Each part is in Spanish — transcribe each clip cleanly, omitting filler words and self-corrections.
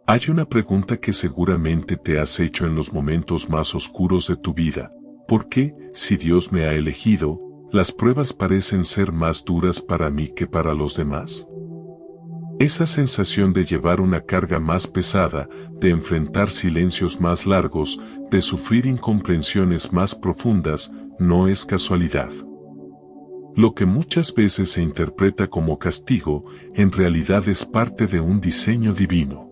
Hay una pregunta que seguramente te has hecho en los momentos más oscuros de tu vida. ¿Por qué, si Dios me ha elegido, las pruebas parecen ser más duras para mí que para los demás? Esa sensación de llevar una carga más pesada, de enfrentar silencios más largos, de sufrir incomprensiones más profundas, no es casualidad. Lo que muchas veces se interpreta como castigo, en realidad es parte de un diseño divino.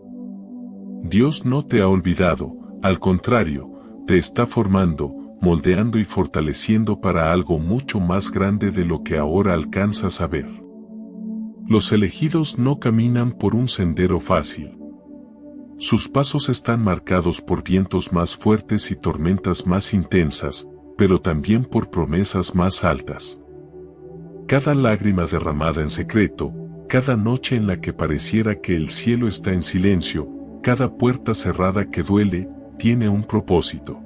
Dios no te ha olvidado, al contrario, te está formando, moldeando y fortaleciendo para algo mucho más grande de lo que ahora alcanzas a ver. Los elegidos no caminan por un sendero fácil. Sus pasos están marcados por vientos más fuertes y tormentas más intensas, pero también por promesas más altas. Cada lágrima derramada en secreto, cada noche en la que pareciera que el cielo está en silencio, cada puerta cerrada que duele, tiene un propósito.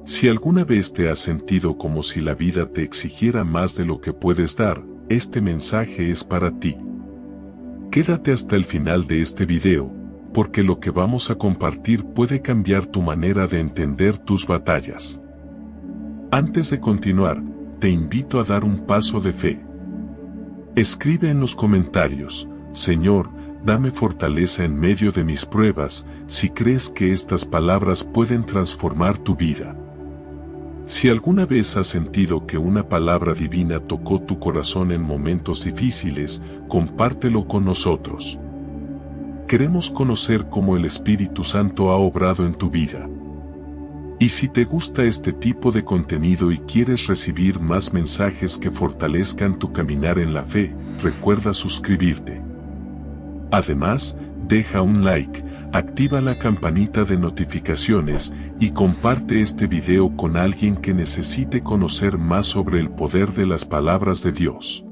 Si alguna vez te has sentido como si la vida te exigiera más de lo que puedes dar, este mensaje es para ti. Quédate hasta el final de este video, porque lo que vamos a compartir puede cambiar tu manera de entender tus batallas. Antes de continuar, te invito a dar un paso de fe. Escribe en los comentarios: Señor, dame fortaleza en medio de mis pruebas, si crees que estas palabras pueden transformar tu vida. Si alguna vez has sentido que una palabra divina tocó tu corazón en momentos difíciles, compártelo con nosotros. Queremos conocer cómo el Espíritu Santo ha obrado en tu vida. Y si te gusta este tipo de contenido y quieres recibir más mensajes que fortalezcan tu caminar en la fe, recuerda suscribirte. Además, deja un like, activa la campanita de notificaciones y comparte este video con alguien que necesite conocer más sobre el poder de las palabras de Dios.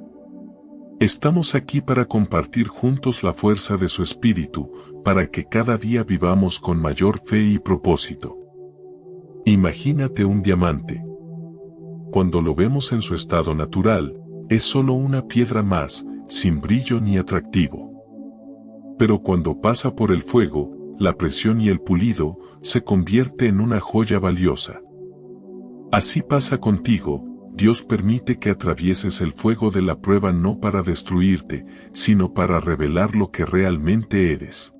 Estamos aquí para compartir juntos la fuerza de su Espíritu, para que cada día vivamos con mayor fe y propósito. Imagínate un diamante. Cuando lo vemos en su estado natural, es solo una piedra más, sin brillo ni atractivo. Pero cuando pasa por el fuego, la presión y el pulido, se convierte en una joya valiosa. Así pasa contigo. Dios permite que atravieses el fuego de la prueba no para destruirte, sino para revelar lo que realmente eres.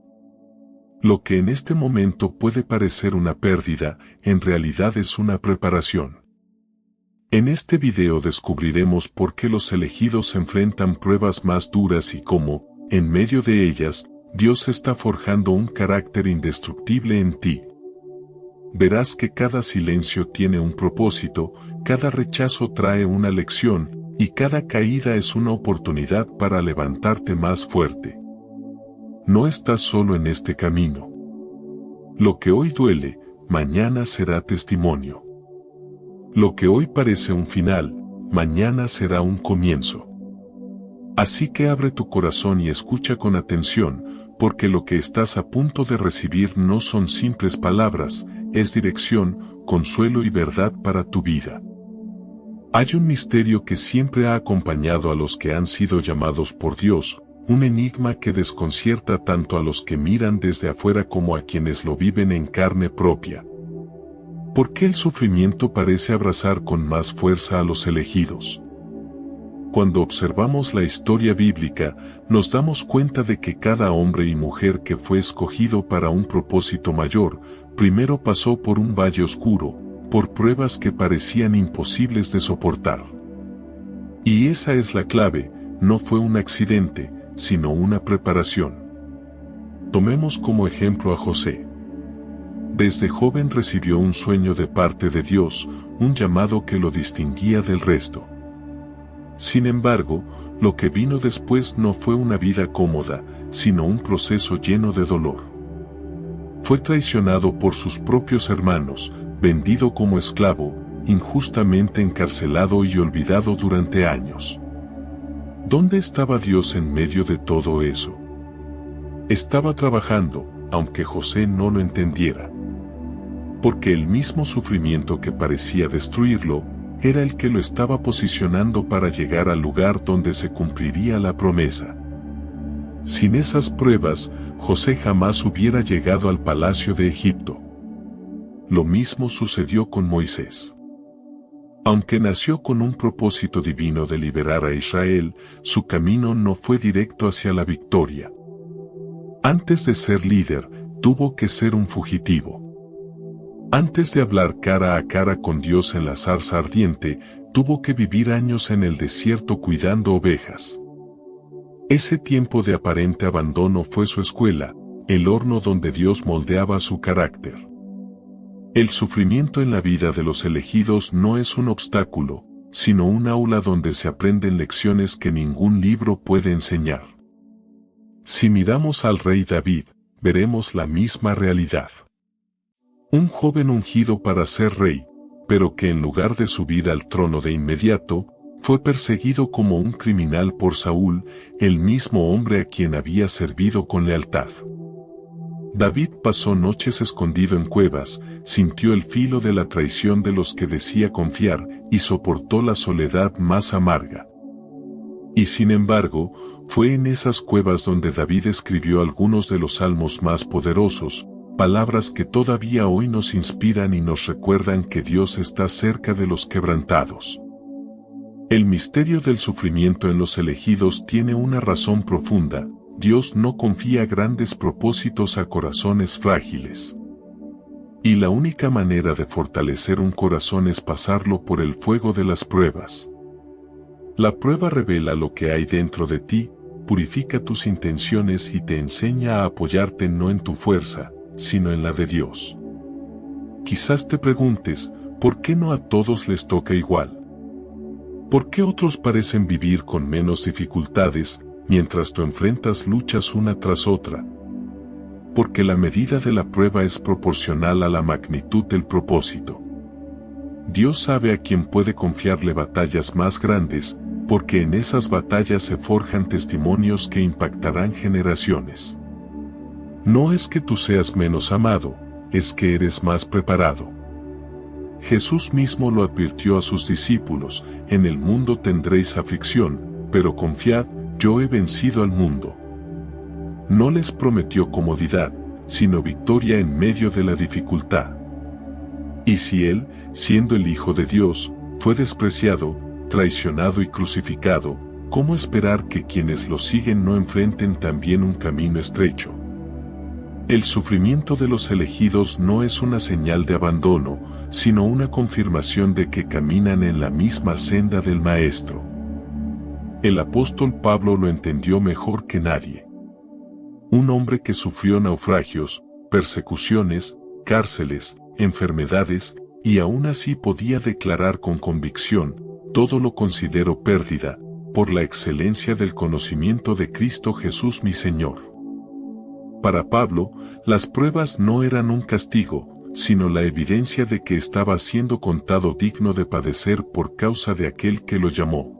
Lo que en este momento puede parecer una pérdida, en realidad es una preparación. En este video descubriremos por qué los elegidos enfrentan pruebas más duras y cómo, en medio de ellas, Dios está forjando un carácter indestructible en ti. Verás que cada silencio tiene un propósito, cada rechazo trae una lección, y cada caída es una oportunidad para levantarte más fuerte. No estás solo en este camino. Lo que hoy duele, mañana será testimonio. Lo que hoy parece un final, mañana será un comienzo. Así que abre tu corazón y escucha con atención, porque lo que estás a punto de recibir no son simples palabras, es dirección, consuelo y verdad para tu vida. Hay un misterio que siempre ha acompañado a los que han sido llamados por Dios, un enigma que desconcierta tanto a los que miran desde afuera como a quienes lo viven en carne propia. ¿Por qué el sufrimiento parece abrazar con más fuerza a los elegidos? Cuando observamos la historia bíblica, nos damos cuenta de que cada hombre y mujer que fue escogido para un propósito mayor, primero pasó por un valle oscuro, por pruebas que parecían imposibles de soportar. Y esa es la clave, no fue un accidente, sino una preparación. Tomemos como ejemplo a José. Desde joven recibió un sueño de parte de Dios, un llamado que lo distinguía del resto. Sin embargo, lo que vino después no fue una vida cómoda, sino un proceso lleno de dolor. Fue traicionado por sus propios hermanos, vendido como esclavo, injustamente encarcelado y olvidado durante años. ¿Dónde estaba Dios en medio de todo eso? Estaba trabajando, aunque José no lo entendiera. Porque el mismo sufrimiento que parecía destruirlo, era el que lo estaba posicionando para llegar al lugar donde se cumpliría la promesa. Sin esas pruebas, José jamás hubiera llegado al palacio de Egipto. Lo mismo sucedió con Moisés. Aunque nació con un propósito divino de liberar a Israel, su camino no fue directo hacia la victoria. Antes de ser líder, tuvo que ser un fugitivo. Antes de hablar cara a cara con Dios en la zarza ardiente, tuvo que vivir años en el desierto cuidando ovejas. Ese tiempo de aparente abandono fue su escuela, el horno donde Dios moldeaba su carácter. El sufrimiento en la vida de los elegidos no es un obstáculo, sino un aula donde se aprenden lecciones que ningún libro puede enseñar. Si miramos al rey David, veremos la misma realidad. Un joven ungido para ser rey, pero que en lugar de subir al trono de inmediato, fue perseguido como un criminal por Saúl, el mismo hombre a quien había servido con lealtad. David pasó noches escondido en cuevas, sintió el filo de la traición de los que decía confiar y soportó la soledad más amarga. Y sin embargo, fue en esas cuevas donde David escribió algunos de los salmos más poderosos, palabras que todavía hoy nos inspiran y nos recuerdan que Dios está cerca de los quebrantados. El misterio del sufrimiento en los elegidos tiene una razón profunda. Dios no confía grandes propósitos a corazones frágiles. Y la única manera de fortalecer un corazón es pasarlo por el fuego de las pruebas. La prueba revela lo que hay dentro de ti, purifica tus intenciones y te enseña a apoyarte no en tu fuerza, sino en la de Dios. Quizás te preguntes, ¿por qué no a todos les toca igual? ¿Por qué otros parecen vivir con menos dificultades, mientras tú enfrentas luchas una tras otra? Porque la medida de la prueba es proporcional a la magnitud del propósito. Dios sabe a quién puede confiarle batallas más grandes, porque en esas batallas se forjan testimonios que impactarán generaciones. No es que tú seas menos amado, es que eres más preparado. Jesús mismo lo advirtió a sus discípulos: en el mundo tendréis aflicción, pero confiad, yo he vencido al mundo. No les prometió comodidad, sino victoria en medio de la dificultad. Y si Él, siendo el Hijo de Dios, fue despreciado, traicionado y crucificado, ¿cómo esperar que quienes lo siguen no enfrenten también un camino estrecho? El sufrimiento de los elegidos no es una señal de abandono, sino una confirmación de que caminan en la misma senda del Maestro. El apóstol Pablo lo entendió mejor que nadie. Un hombre que sufrió naufragios, persecuciones, cárceles, enfermedades, y aún así podía declarar con convicción: todo lo considero pérdida, por la excelencia del conocimiento de Cristo Jesús mi Señor. Para Pablo, las pruebas no eran un castigo, sino la evidencia de que estaba siendo contado digno de padecer por causa de aquel que lo llamó.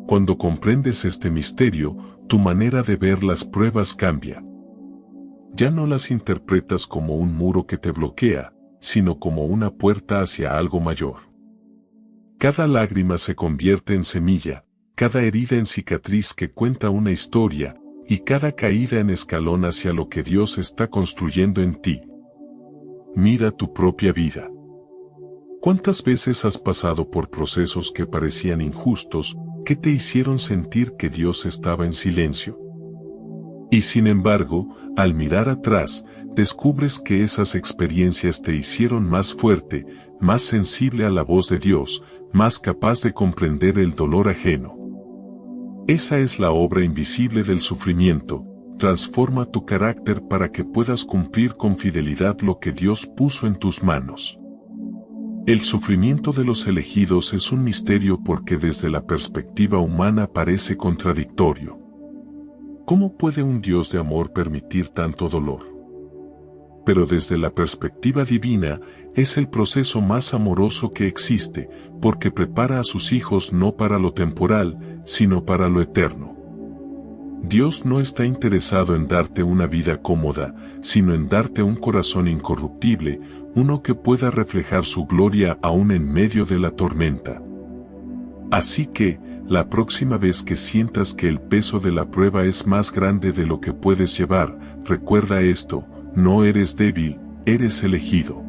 Cuando comprendes este misterio, tu manera de ver las pruebas cambia. Ya no las interpretas como un muro que te bloquea, sino como una puerta hacia algo mayor. Cada lágrima se convierte en semilla, cada herida en cicatriz que cuenta una historia, y cada caída en escalón hacia lo que Dios está construyendo en ti. Mira tu propia vida. ¿Cuántas veces has pasado por procesos que parecían injustos, que te hicieron sentir que Dios estaba en silencio? Y sin embargo, al mirar atrás, descubres que esas experiencias te hicieron más fuerte, más sensible a la voz de Dios, más capaz de comprender el dolor ajeno. Esa es la obra invisible del sufrimiento. Transforma tu carácter para que puedas cumplir con fidelidad lo que Dios puso en tus manos. El sufrimiento de los elegidos es un misterio porque desde la perspectiva humana parece contradictorio. ¿Cómo puede un Dios de amor permitir tanto dolor? Pero desde la perspectiva divina, es el proceso más amoroso que existe, porque prepara a sus hijos no para lo temporal, sino para lo eterno. Dios no está interesado en darte una vida cómoda, sino en darte un corazón incorruptible, uno que pueda reflejar su gloria aún en medio de la tormenta. Así que, la próxima vez que sientas que el peso de la prueba es más grande de lo que puedes llevar, recuerda esto: no eres débil, eres elegido.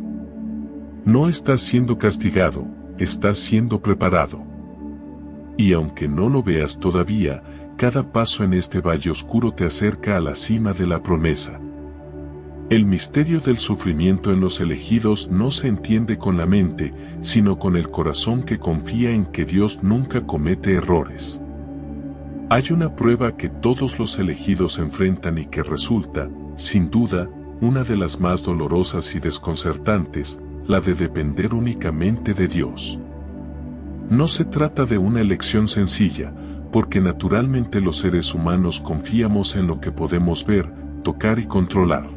No estás siendo castigado, estás siendo preparado. Y aunque no lo veas todavía, cada paso en este valle oscuro te acerca a la cima de la promesa. El misterio del sufrimiento en los elegidos no se entiende con la mente, sino con el corazón que confía en que Dios nunca comete errores. Hay una prueba que todos los elegidos enfrentan y que resulta, sin duda, una de las más dolorosas y desconcertantes, la de depender únicamente de Dios. No se trata de una elección sencilla, porque naturalmente los seres humanos confiamos en lo que podemos ver, tocar y controlar.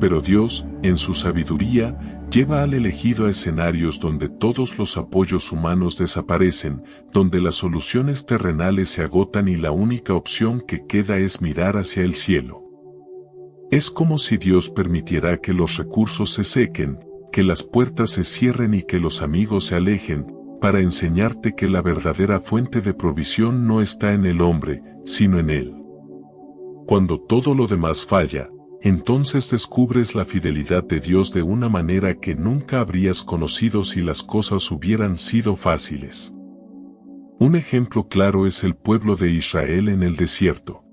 Pero Dios, en su sabiduría, lleva al elegido a escenarios donde todos los apoyos humanos desaparecen, donde las soluciones terrenales se agotan y la única opción que queda es mirar hacia el cielo. Es como si Dios permitiera que los recursos se sequen, que las puertas se cierren y que los amigos se alejen, para enseñarte que la verdadera fuente de provisión no está en el hombre, sino en Él. Cuando todo lo demás falla, entonces descubres la fidelidad de Dios de una manera que nunca habrías conocido si las cosas hubieran sido fáciles. Un ejemplo claro es el pueblo de Israel en el desierto.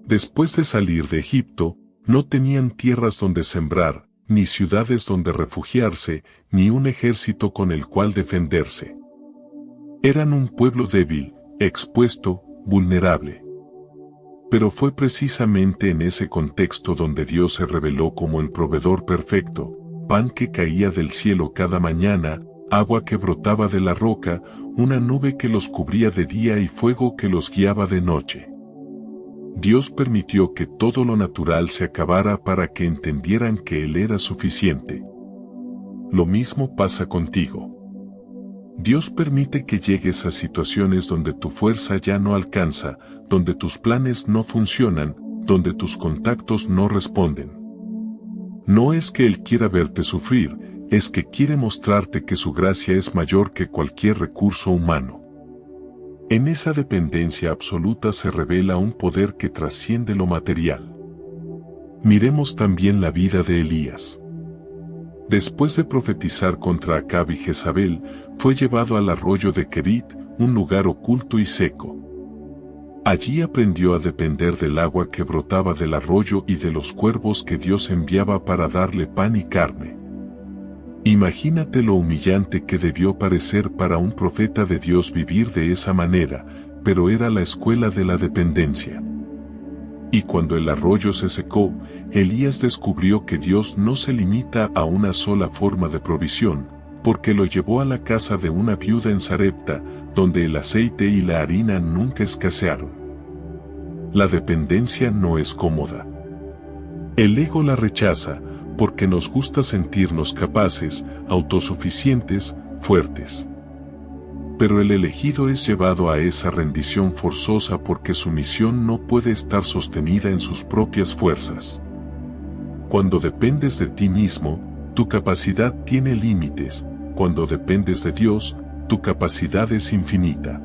Después de salir de Egipto, no tenían tierras donde sembrar, ni ciudades donde refugiarse, ni un ejército con el cual defenderse. Eran un pueblo débil, expuesto, vulnerable. Pero fue precisamente en ese contexto donde Dios se reveló como el proveedor perfecto: pan que caía del cielo cada mañana, agua que brotaba de la roca, una nube que los cubría de día y fuego que los guiaba de noche. Dios permitió que todo lo natural se acabara para que entendieran que Él era suficiente. Lo mismo pasa contigo. Dios permite que llegues a situaciones donde tu fuerza ya no alcanza, donde tus planes no funcionan, donde tus contactos no responden. No es que Él quiera verte sufrir, es que quiere mostrarte que su gracia es mayor que cualquier recurso humano. En esa dependencia absoluta se revela un poder que trasciende lo material. Miremos también la vida de Elías. Después de profetizar contra Acab y Jezabel, fue llevado al arroyo de Kerit, un lugar oculto y seco. Allí aprendió a depender del agua que brotaba del arroyo y de los cuervos que Dios enviaba para darle pan y carne. Imagínate lo humillante que debió parecer para un profeta de Dios vivir de esa manera, pero era la escuela de la dependencia. Y cuando el arroyo se secó, Elías descubrió que Dios no se limita a una sola forma de provisión, porque lo llevó a la casa de una viuda en Sarepta, donde el aceite y la harina nunca escasearon. La dependencia no es cómoda. El ego la rechaza, porque nos gusta sentirnos capaces, autosuficientes, fuertes. Pero el elegido es llevado a esa rendición forzosa porque su misión no puede estar sostenida en sus propias fuerzas. Cuando dependes de ti mismo, tu capacidad tiene límites; cuando dependes de Dios, tu capacidad es infinita.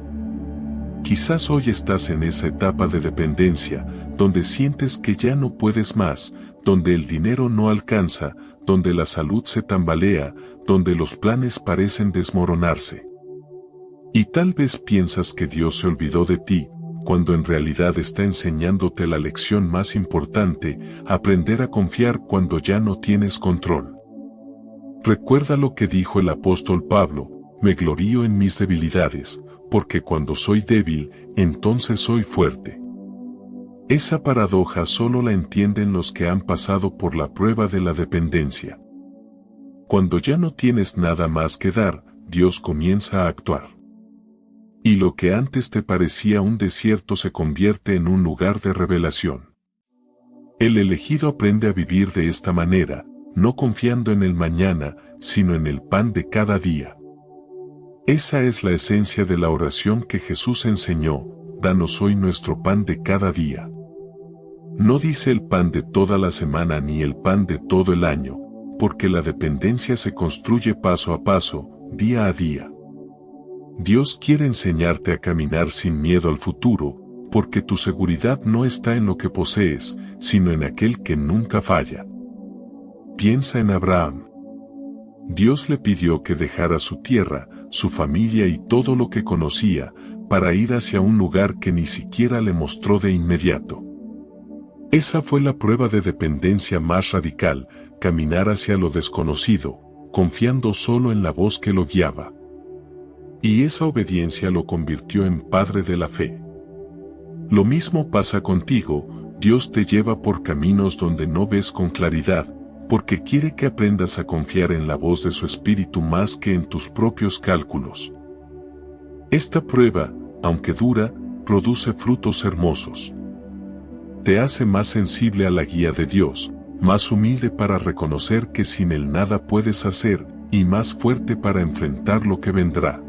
Quizás hoy estás en esa etapa de dependencia, donde sientes que ya no puedes más, donde el dinero no alcanza, donde la salud se tambalea, donde los planes parecen desmoronarse. Y tal vez piensas que Dios se olvidó de ti, cuando en realidad está enseñándote la lección más importante: aprender a confiar cuando ya no tienes control. Recuerda lo que dijo el apóstol Pablo: me glorío en mis debilidades, porque cuando soy débil, entonces soy fuerte. Esa paradoja solo la entienden los que han pasado por la prueba de la dependencia. Cuando ya no tienes nada más que dar, Dios comienza a actuar. Y lo que antes te parecía un desierto se convierte en un lugar de revelación. El elegido aprende a vivir de esta manera, no confiando en el mañana, sino en el pan de cada día. Esa es la esencia de la oración que Jesús enseñó: danos hoy nuestro pan de cada día. No dice el pan de toda la semana ni el pan de todo el año, porque la dependencia se construye paso a paso, día a día. Dios quiere enseñarte a caminar sin miedo al futuro, porque tu seguridad no está en lo que posees, sino en aquel que nunca falla. Piensa en Abraham. Dios le pidió que dejara su tierra, su familia y todo lo que conocía, para ir hacia un lugar que ni siquiera le mostró de inmediato. Esa fue la prueba de dependencia más radical, caminar hacia lo desconocido, confiando solo en la voz que lo guiaba. Y esa obediencia lo convirtió en padre de la fe. Lo mismo pasa contigo, Dios te lleva por caminos donde no ves con claridad, porque quiere que aprendas a confiar en la voz de su Espíritu más que en tus propios cálculos. Esta prueba, aunque dura, produce frutos hermosos. Te hace más sensible a la guía de Dios, más humilde para reconocer que sin Él nada puedes hacer, y más fuerte para enfrentar lo que vendrá.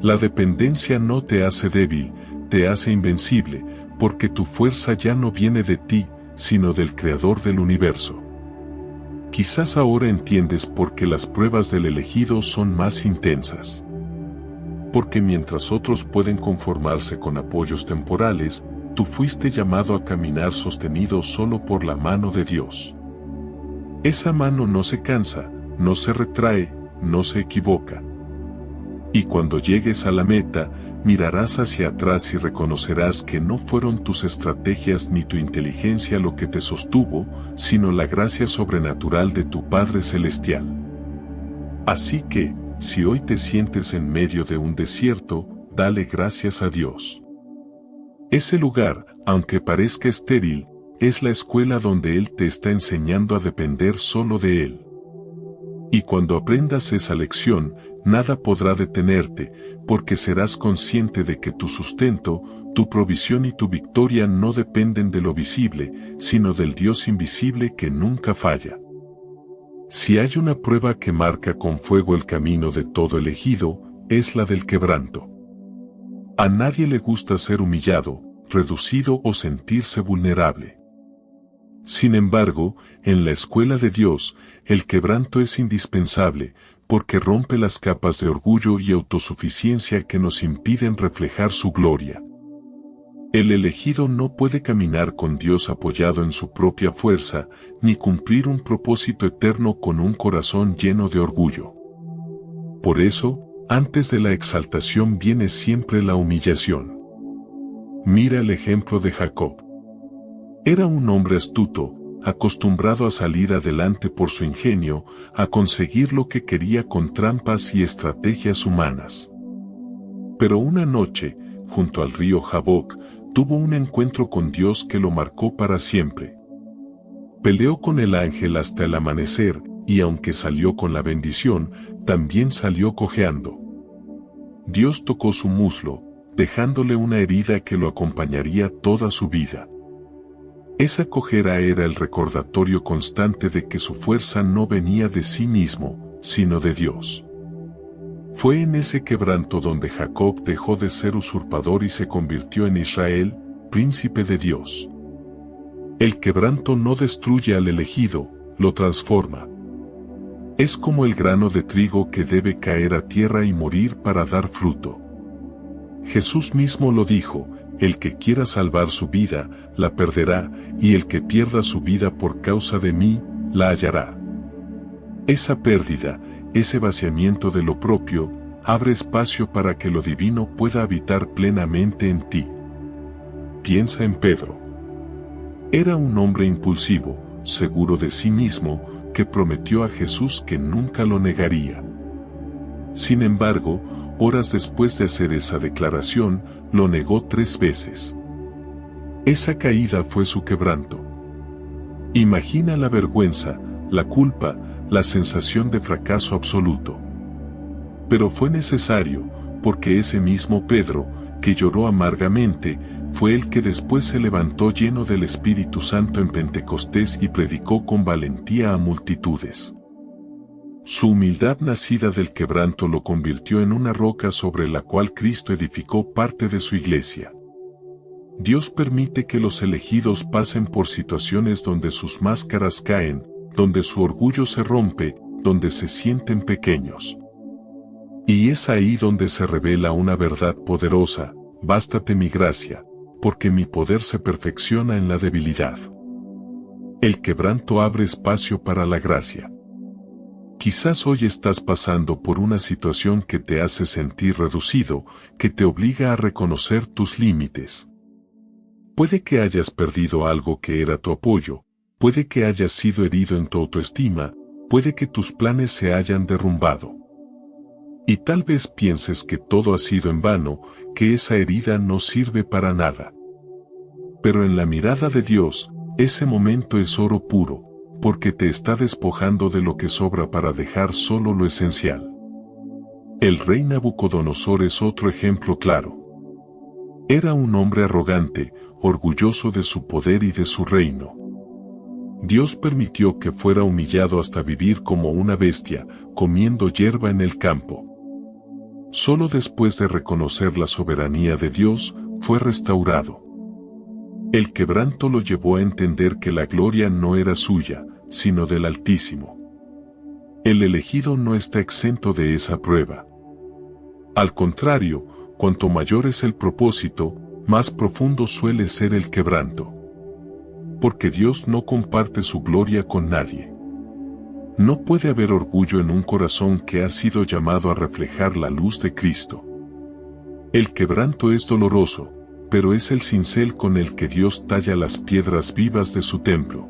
La dependencia no te hace débil, te hace invencible, porque tu fuerza ya no viene de ti, sino del Creador del universo. Quizás ahora entiendes por qué las pruebas del elegido son más intensas. Porque mientras otros pueden conformarse con apoyos temporales, tú fuiste llamado a caminar sostenido solo por la mano de Dios. Esa mano no se cansa, no se retrae, no se equivoca. Y cuando llegues a la meta, mirarás hacia atrás y reconocerás que no fueron tus estrategias ni tu inteligencia lo que te sostuvo, sino la gracia sobrenatural de tu Padre Celestial. Así que, si hoy te sientes en medio de un desierto, dale gracias a Dios. Ese lugar, aunque parezca estéril, es la escuela donde Él te está enseñando a depender solo de Él. Y cuando aprendas esa lección, nada podrá detenerte, porque serás consciente de que tu sustento, tu provisión y tu victoria no dependen de lo visible, sino del Dios invisible que nunca falla. Si hay una prueba que marca con fuego el camino de todo elegido, es la del quebranto. A nadie le gusta ser humillado, reducido o sentirse vulnerable. Sin embargo, en la escuela de Dios, el quebranto es indispensable, porque rompe las capas de orgullo y autosuficiencia que nos impiden reflejar su gloria. El elegido no puede caminar con Dios apoyado en su propia fuerza, ni cumplir un propósito eterno con un corazón lleno de orgullo. Por eso, antes de la exaltación viene siempre la humillación. Mira el ejemplo de Jacob. Era un hombre astuto, acostumbrado a salir adelante por su ingenio, a conseguir lo que quería con trampas y estrategias humanas. Pero una noche, junto al río Jaboc, tuvo un encuentro con Dios que lo marcó para siempre. Peleó con el ángel hasta el amanecer, y aunque salió con la bendición, también salió cojeando. Dios tocó su muslo, dejándole una herida que lo acompañaría toda su vida. Esa cojera era el recordatorio constante de que su fuerza no venía de sí mismo, sino de Dios. Fue en ese quebranto donde Jacob dejó de ser usurpador y se convirtió en Israel, príncipe de Dios. El quebranto no destruye al elegido, lo transforma. Es como el grano de trigo que debe caer a tierra y morir para dar fruto. Jesús mismo lo dijo: el que quiera salvar su vida, la perderá, y el que pierda su vida por causa de mí, la hallará. Esa pérdida, ese vaciamiento de lo propio, abre espacio para que lo divino pueda habitar plenamente en ti. Piensa en Pedro. Era un hombre impulsivo, seguro de sí mismo, que prometió a Jesús que nunca lo negaría. Sin embargo, horas después de hacer esa declaración, lo negó 3 veces. Esa caída fue su quebranto. Imagina la vergüenza, la culpa, la sensación de fracaso absoluto. Pero fue necesario, porque ese mismo Pedro, que lloró amargamente, fue el que después se levantó lleno del Espíritu Santo en Pentecostés y predicó con valentía a multitudes. Su humildad nacida del quebranto lo convirtió en una roca sobre la cual Cristo edificó parte de su iglesia. Dios permite que los elegidos pasen por situaciones donde sus máscaras caen, donde su orgullo se rompe, donde se sienten pequeños. Y es ahí donde se revela una verdad poderosa: bástate mi gracia, porque mi poder se perfecciona en la debilidad. El quebranto abre espacio para la gracia. Quizás hoy estás pasando por una situación que te hace sentir reducido, que te obliga a reconocer tus límites. Puede que hayas perdido algo que era tu apoyo, puede que hayas sido herido en tu autoestima, puede que tus planes se hayan derrumbado. Y tal vez pienses que todo ha sido en vano, que esa herida no sirve para nada. Pero en la mirada de Dios, ese momento es oro puro, porque te está despojando de lo que sobra para dejar solo lo esencial. El rey Nabucodonosor es otro ejemplo claro. Era un hombre arrogante, orgulloso de su poder y de su reino. Dios permitió que fuera humillado hasta vivir como una bestia, comiendo hierba en el campo. Solo después de reconocer la soberanía de Dios, fue restaurado. El quebranto lo llevó a entender que la gloria no era suya, sino del Altísimo. El elegido no está exento de esa prueba. Al contrario, cuanto mayor es el propósito, más profundo suele ser el quebranto. Porque Dios no comparte su gloria con nadie. No puede haber orgullo en un corazón que ha sido llamado a reflejar la luz de Cristo. El quebranto es doloroso, pero es el cincel con el que Dios talla las piedras vivas de su templo.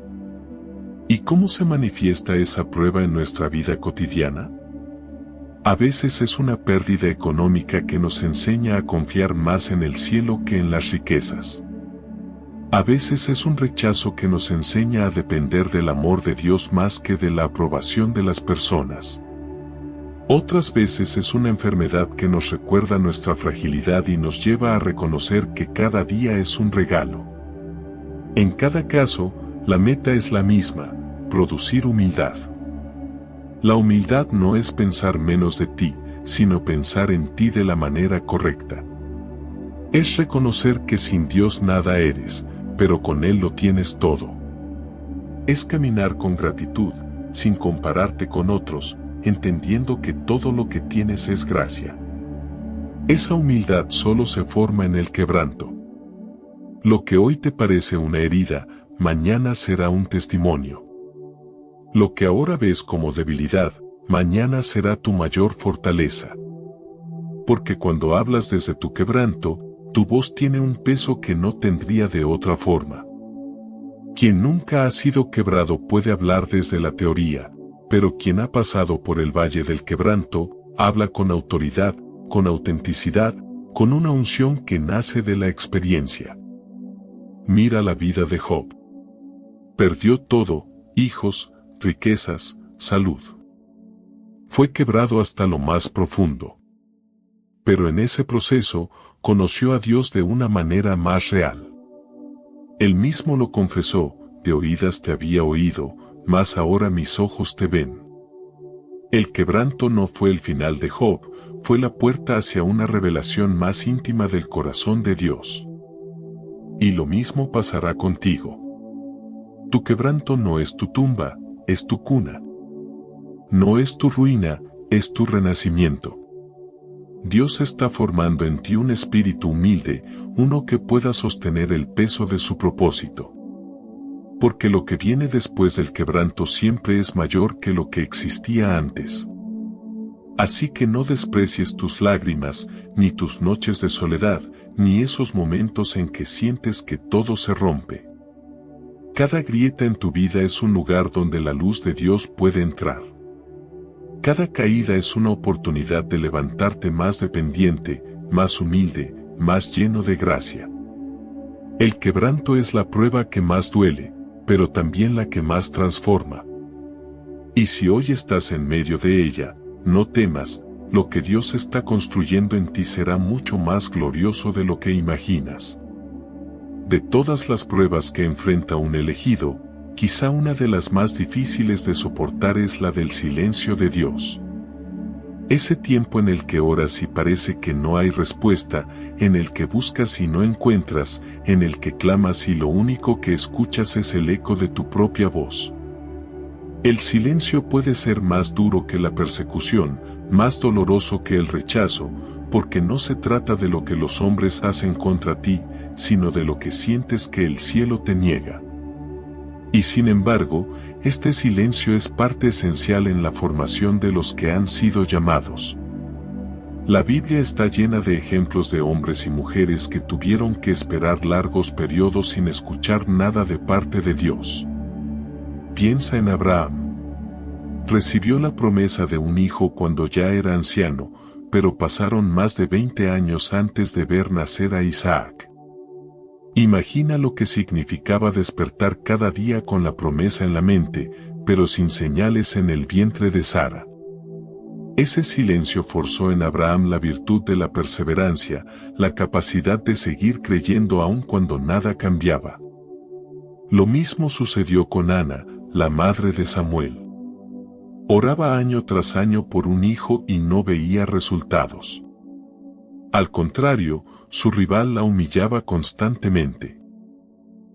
¿Y cómo se manifiesta esa prueba en nuestra vida cotidiana? A veces es una pérdida económica que nos enseña a confiar más en el cielo que en las riquezas. A veces es un rechazo que nos enseña a depender del amor de Dios más que de la aprobación de las personas. Otras veces es una enfermedad que nos recuerda nuestra fragilidad y nos lleva a reconocer que cada día es un regalo. En cada caso, la meta es la misma: producir humildad. La humildad no es pensar menos de ti, sino pensar en ti de la manera correcta. Es reconocer que sin Dios nada eres, pero con Él lo tienes todo. Es caminar con gratitud, sin compararte con otros, entendiendo que todo lo que tienes es gracia. Esa humildad solo se forma en el quebranto. Lo que hoy te parece una herida, mañana será un testimonio. Lo que ahora ves como debilidad, mañana será tu mayor fortaleza. Porque cuando hablas desde tu quebranto, tu voz tiene un peso que no tendría de otra forma. Quien nunca ha sido quebrado puede hablar desde la teoría, pero quien ha pasado por el valle del quebranto, habla con autoridad, con autenticidad, con una unción que nace de la experiencia. Mira la vida de Job. Perdió todo: hijos, riquezas, salud. Fue quebrado hasta lo más profundo. Pero en ese proceso, conoció a Dios de una manera más real. Él mismo lo confesó: de oídas te había oído, mas ahora mis ojos te ven. El quebranto no fue el final de Job, fue la puerta hacia una revelación más íntima del corazón de Dios. Y lo mismo pasará contigo. Tu quebranto no es tu tumba, es tu cuna. No es tu ruina, es tu renacimiento. Dios está formando en ti un espíritu humilde, uno que pueda sostener el peso de su propósito. Porque lo que viene después del quebranto siempre es mayor que lo que existía antes. Así que no desprecies tus lágrimas, ni tus noches de soledad, ni esos momentos en que sientes que todo se rompe. Cada grieta en tu vida es un lugar donde la luz de Dios puede entrar. Cada caída es una oportunidad de levantarte más dependiente, más humilde, más lleno de gracia. El quebranto es la prueba que más duele, pero también la que más transforma. Y si hoy estás en medio de ella, no temas, lo que Dios está construyendo en ti será mucho más glorioso de lo que imaginas. De todas las pruebas que enfrenta un elegido, quizá una de las más difíciles de soportar es la del silencio de Dios. Ese tiempo en el que oras y parece que no hay respuesta, en el que buscas y no encuentras, en el que clamas y lo único que escuchas es el eco de tu propia voz. El silencio puede ser más duro que la persecución, más doloroso que el rechazo, porque no se trata de lo que los hombres hacen contra ti, sino de lo que sientes que el cielo te niega. Y sin embargo, este silencio es parte esencial en la formación de los que han sido llamados. La Biblia está llena de ejemplos de hombres y mujeres que tuvieron que esperar largos periodos sin escuchar nada de parte de Dios. Piensa en Abraham. Recibió la promesa de un hijo cuando ya era anciano, pero pasaron más de 20 años antes de ver nacer a Isaac. Imagina lo que significaba despertar cada día con la promesa en la mente, pero sin señales en el vientre de Sara. Ese silencio forzó en Abraham la virtud de la perseverancia, la capacidad de seguir creyendo aun cuando nada cambiaba. Lo mismo sucedió con Ana, la madre de Samuel. Oraba año tras año por un hijo y no veía resultados. Al contrario, su rival la humillaba constantemente.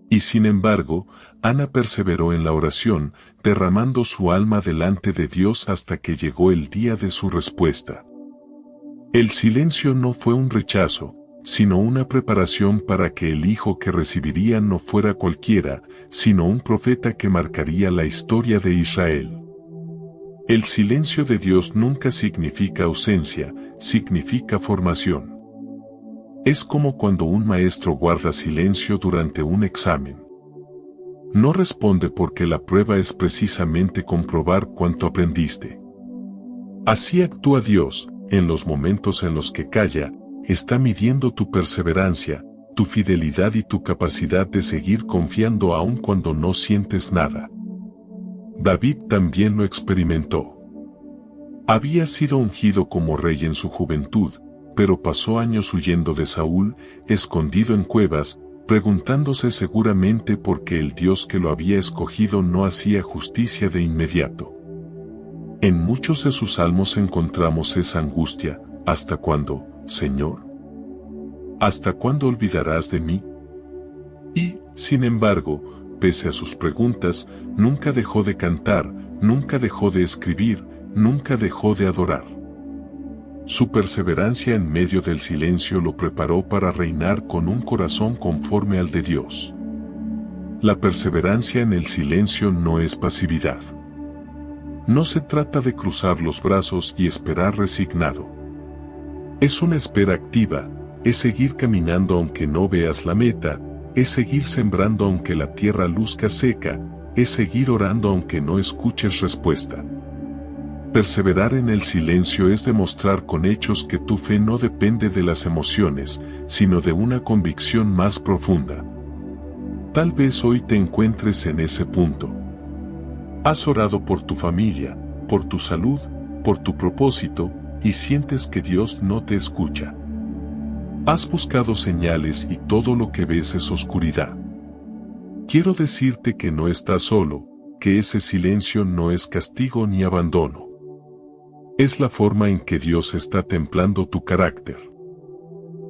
Y sin embargo, Ana perseveró en la oración, derramando su alma delante de Dios hasta que llegó el día de su respuesta. El silencio no fue un rechazo, sino una preparación para que el hijo que recibiría no fuera cualquiera, sino un profeta que marcaría la historia de Israel. El silencio de Dios nunca significa ausencia, significa formación. Es como cuando un maestro guarda silencio durante un examen. No responde porque la prueba es precisamente comprobar cuánto aprendiste. Así actúa Dios, en los momentos en los que calla, está midiendo tu perseverancia, tu fidelidad y tu capacidad de seguir confiando aun cuando no sientes nada. David también lo experimentó. Había sido ungido como rey en su juventud, pero pasó años huyendo de Saúl, escondido en cuevas, preguntándose seguramente por qué el Dios que lo había escogido no hacía justicia de inmediato. En muchos de sus salmos encontramos esa angustia: ¿hasta cuándo, Señor? ¿Hasta cuándo olvidarás de mí? Y, sin embargo, pese a sus preguntas, nunca dejó de cantar, nunca dejó de escribir, nunca dejó de adorar. Su perseverancia en medio del silencio lo preparó para reinar con un corazón conforme al de Dios. La perseverancia en el silencio no es pasividad. No se trata de cruzar los brazos y esperar resignado. Es una espera activa, es seguir caminando aunque no veas la meta, es seguir sembrando aunque la tierra luzca seca, es seguir orando aunque no escuches respuesta. Perseverar en el silencio es demostrar con hechos que tu fe no depende de las emociones, sino de una convicción más profunda. Tal vez hoy te encuentres en ese punto. Has orado por tu familia, por tu salud, por tu propósito, y sientes que Dios no te escucha. Has buscado señales y todo lo que ves es oscuridad. Quiero decirte que no estás solo, que ese silencio no es castigo ni abandono. Es la forma en que Dios está templando tu carácter.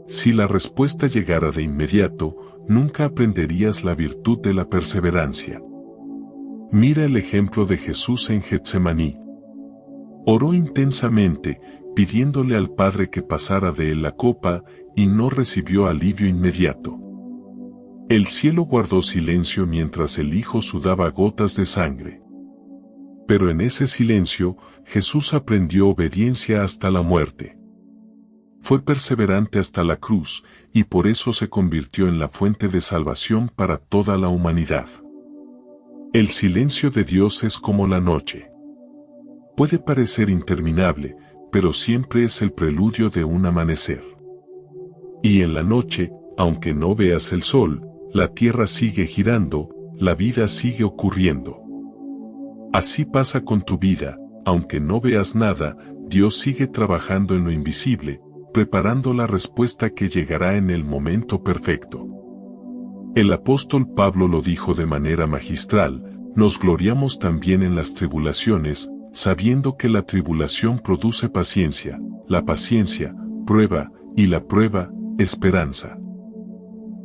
Si la respuesta llegara de inmediato, nunca aprenderías la virtud de la perseverancia. Mira el ejemplo de Jesús en Getsemaní. Oró intensamente, pidiéndole al Padre que pasara de él la copa, y no recibió alivio inmediato. El cielo guardó silencio mientras el Hijo sudaba gotas de sangre. Pero en ese silencio, Jesús aprendió obediencia hasta la muerte. Fue perseverante hasta la cruz, y por eso se convirtió en la fuente de salvación para toda la humanidad. El silencio de Dios es como la noche. Puede parecer interminable, pero siempre es el preludio de un amanecer. Y en la noche, aunque no veas el sol, la tierra sigue girando, la vida sigue ocurriendo. Así pasa con tu vida, aunque no veas nada, Dios sigue trabajando en lo invisible, preparando la respuesta que llegará en el momento perfecto. El apóstol Pablo lo dijo de manera magistral: nos gloriamos también en las tribulaciones, sabiendo que la tribulación produce paciencia, la paciencia, prueba, y la prueba, esperanza.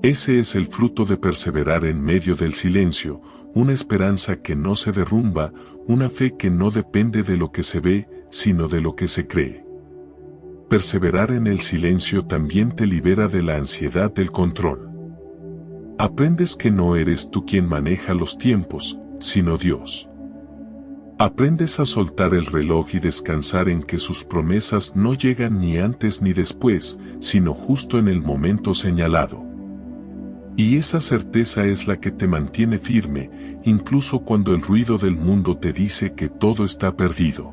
Ese es el fruto de perseverar en medio del silencio, una esperanza que no se derrumba, una fe que no depende de lo que se ve, sino de lo que se cree. Perseverar en el silencio también te libera de la ansiedad del control. Aprendes que no eres tú quien maneja los tiempos, sino Dios. Aprendes a soltar el reloj y descansar en que sus promesas no llegan ni antes ni después, sino justo en el momento señalado. Y esa certeza es la que te mantiene firme, incluso cuando el ruido del mundo te dice que todo está perdido.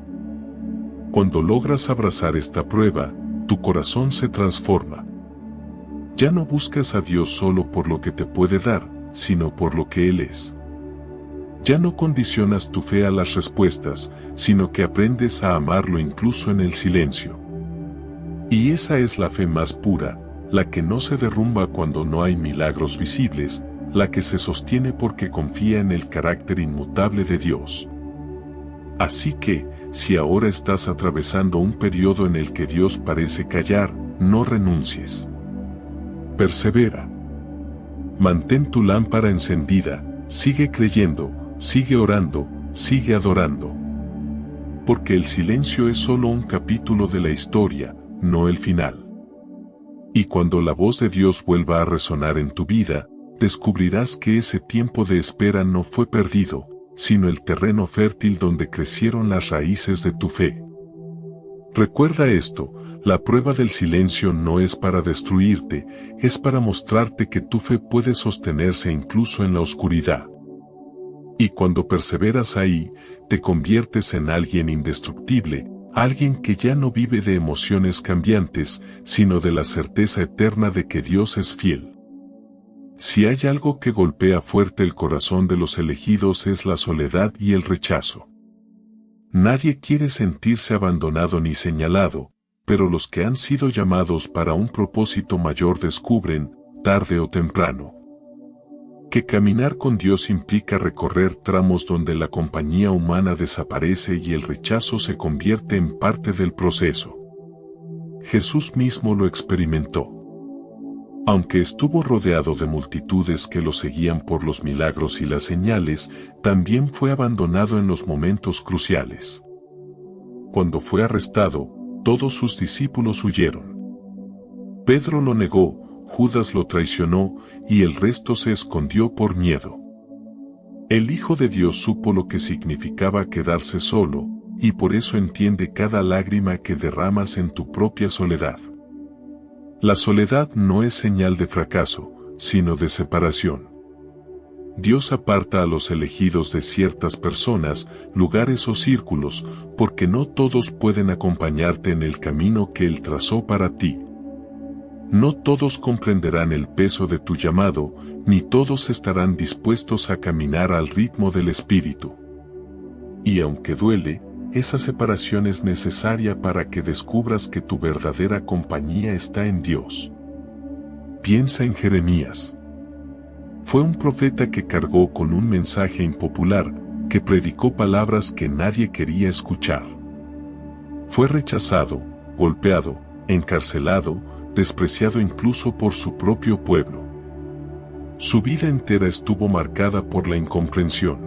Cuando logras abrazar esta prueba, tu corazón se transforma. Ya no buscas a Dios solo por lo que te puede dar, sino por lo que Él es. Ya no condicionas tu fe a las respuestas, sino que aprendes a amarlo incluso en el silencio. Y esa es la fe más pura, la que no se derrumba cuando no hay milagros visibles, la que se sostiene porque confía en el carácter inmutable de Dios. Así que, si ahora estás atravesando un periodo en el que Dios parece callar, no renuncies. Persevera. Mantén tu lámpara encendida, sigue creyendo, sigue orando, sigue adorando. Porque el silencio es solo un capítulo de la historia, no el final. Y cuando la voz de Dios vuelva a resonar en tu vida, descubrirás que ese tiempo de espera no fue perdido, sino el terreno fértil donde crecieron las raíces de tu fe. Recuerda esto, la prueba del silencio no es para destruirte, es para mostrarte que tu fe puede sostenerse incluso en la oscuridad. Y cuando perseveras ahí, te conviertes en alguien indestructible, alguien que ya no vive de emociones cambiantes, sino de la certeza eterna de que Dios es fiel. Si hay algo que golpea fuerte el corazón de los elegidos es la soledad y el rechazo. Nadie quiere sentirse abandonado ni señalado, pero los que han sido llamados para un propósito mayor descubren, tarde o temprano, que caminar con Dios implica recorrer tramos donde la compañía humana desaparece y el rechazo se convierte en parte del proceso. Jesús mismo lo experimentó. Aunque estuvo rodeado de multitudes que lo seguían por los milagros y las señales, también fue abandonado en los momentos cruciales. Cuando fue arrestado, todos sus discípulos huyeron. Pedro lo negó, Judas lo traicionó, y el resto se escondió por miedo. El Hijo de Dios supo lo que significaba quedarse solo, y por eso entiende cada lágrima que derramas en tu propia soledad. La soledad no es señal de fracaso, sino de separación. Dios aparta a los elegidos de ciertas personas, lugares o círculos, porque no todos pueden acompañarte en el camino que Él trazó para ti. No todos comprenderán el peso de tu llamado, ni todos estarán dispuestos a caminar al ritmo del Espíritu. Y aunque duele, esa separación es necesaria para que descubras que tu verdadera compañía está en Dios. Piensa en Jeremías. Fue un profeta que cargó con un mensaje impopular, que predicó palabras que nadie quería escuchar. Fue rechazado, golpeado, encarcelado, despreciado incluso por su propio pueblo. Su vida entera estuvo marcada por la incomprensión.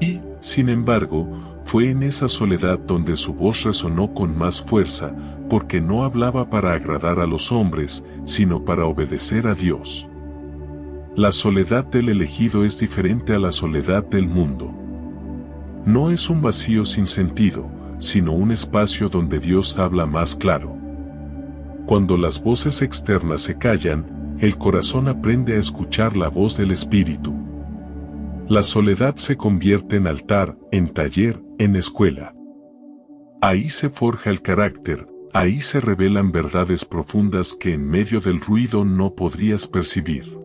Y, sin embargo, fue en esa soledad donde su voz resonó con más fuerza, porque no hablaba para agradar a los hombres, sino para obedecer a Dios. La soledad del elegido es diferente a la soledad del mundo. No es un vacío sin sentido, sino un espacio donde Dios habla más claro. Cuando las voces externas se callan, el corazón aprende a escuchar la voz del Espíritu. La soledad se convierte en altar, en taller, en escuela. Ahí se forja el carácter, ahí se revelan verdades profundas que en medio del ruido no podrías percibir.